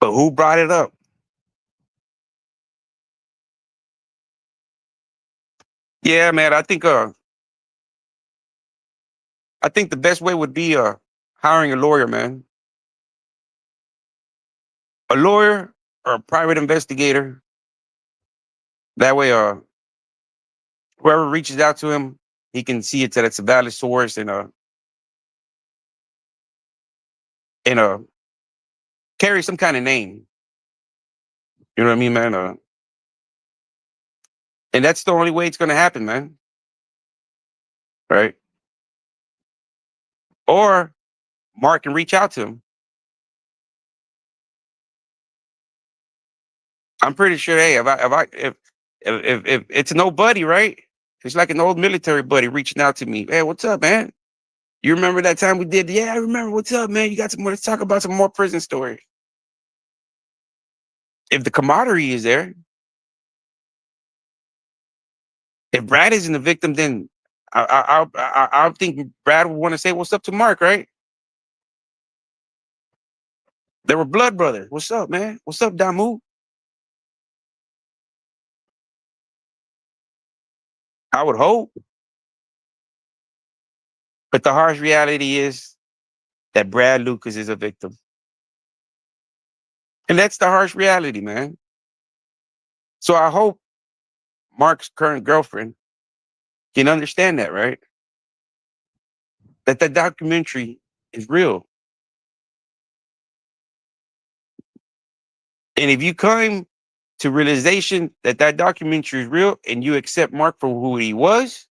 But who brought it up? Yeah, man. I think the best way would be hiring a lawyer, man. A lawyer or a private investigator. That way, Whoever reaches out to him, he can see it that it's a valid source and carry some kind of name. You know what I mean, man? And that's the only way it's gonna happen, man. Right? Or Mark can reach out to him. I'm pretty sure. Hey, if it's no buddy, right? It's like an old military buddy reaching out to me. Hey, what's up, man? You remember that time we did? Yeah, I remember. What's up, man? You got some more? Let's talk about some more prison stories. If the camaraderie is there, if Brad isn't the victim, then I think Brad would want to say, "What's up to Mark?" Right? They were blood brothers. What's up, man? What's up, Damu? I would hope, but the harsh reality is that Brad Lucas is a victim, and that's the harsh reality, man. So I hope Mark's current girlfriend can understand that, right? That the documentary is real. And if you come to realization that that documentary is real and you accept Mark for who he was,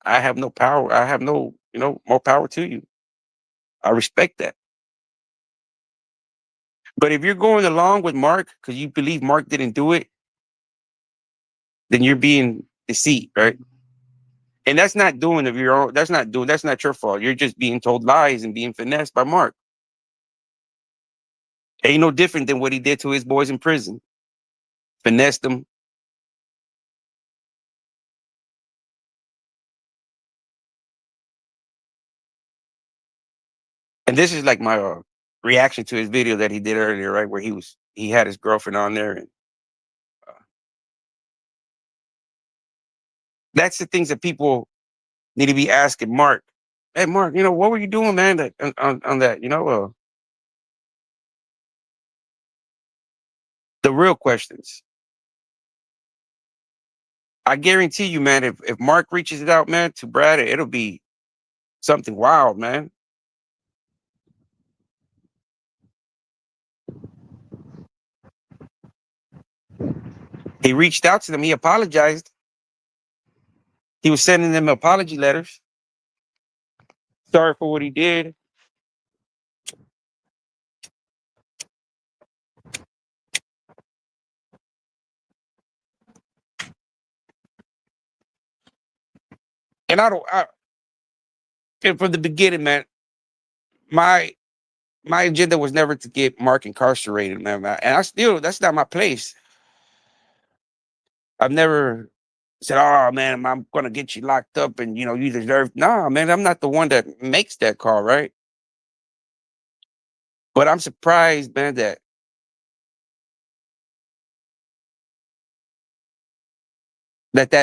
I have no power. I have no, more power to you. I respect that. But if you're going along with Mark because you believe Mark didn't do it, then you're being deceived, right? And that's not doing of your own. That's not your fault. You're just being told lies and being finessed by Mark. Ain't no different than what he did to his boys in prison. Finessed them. And this is like my reaction to his video that he did earlier, right? Where he had his girlfriend on there, and uh, that's the things that people need to be asking Mark. Hey, Mark, what were you doing, man? That on that, the real questions. I guarantee you, man. If Mark reaches it out, man, to Brad, it'll be something wild, man. He reached out to them. He apologized. He was sending them apology letters. Sorry for what he did. And and from the beginning, man, my my agenda was never to get Mark incarcerated, man. And that's not my place. I've never said, "Oh man, I'm gonna get you locked up and you deserve." Nah, man, I'm not the one that makes that call, right? But I'm surprised, man, that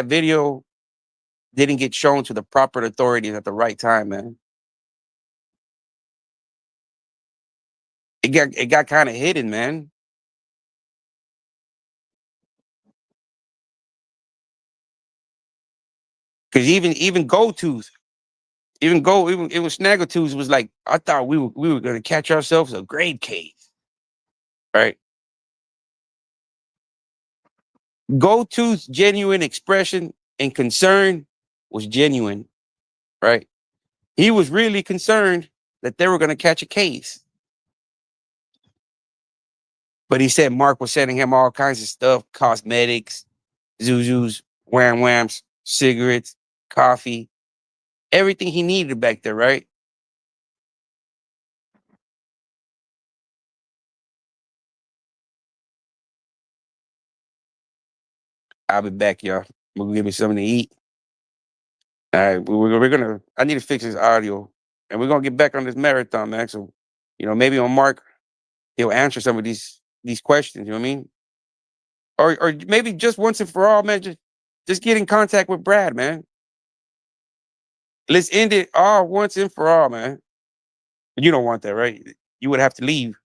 video didn't get shown to the proper authorities at the right time, man. It got kind of hidden, man. Because even Go Tooth, even Snaggletooth was like, I thought we were gonna catch ourselves a grade case, right? Go Tooth's genuine expression and concern was genuine, right? He was really concerned that they were gonna catch a case. But he said Mark was sending him all kinds of stuff, cosmetics, Zuzus, wham whams, cigarettes, coffee, everything he needed back there, right? I'll be back, y'all. We'll give me something to eat. All right, we're gonna. I need to fix this audio, and we're gonna get back on this marathon, man. So, maybe on Mark, he'll answer some of these questions. You know what I mean? Or maybe just once and for all, man. Just get in contact with Brad, man. Let's end it all once and for all, man. You don't want that, right? You would have to leave.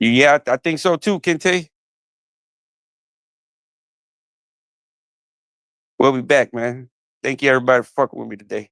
Yeah, I think so too, Kente. We'll be back, man. Thank you, everybody, for fucking with me today.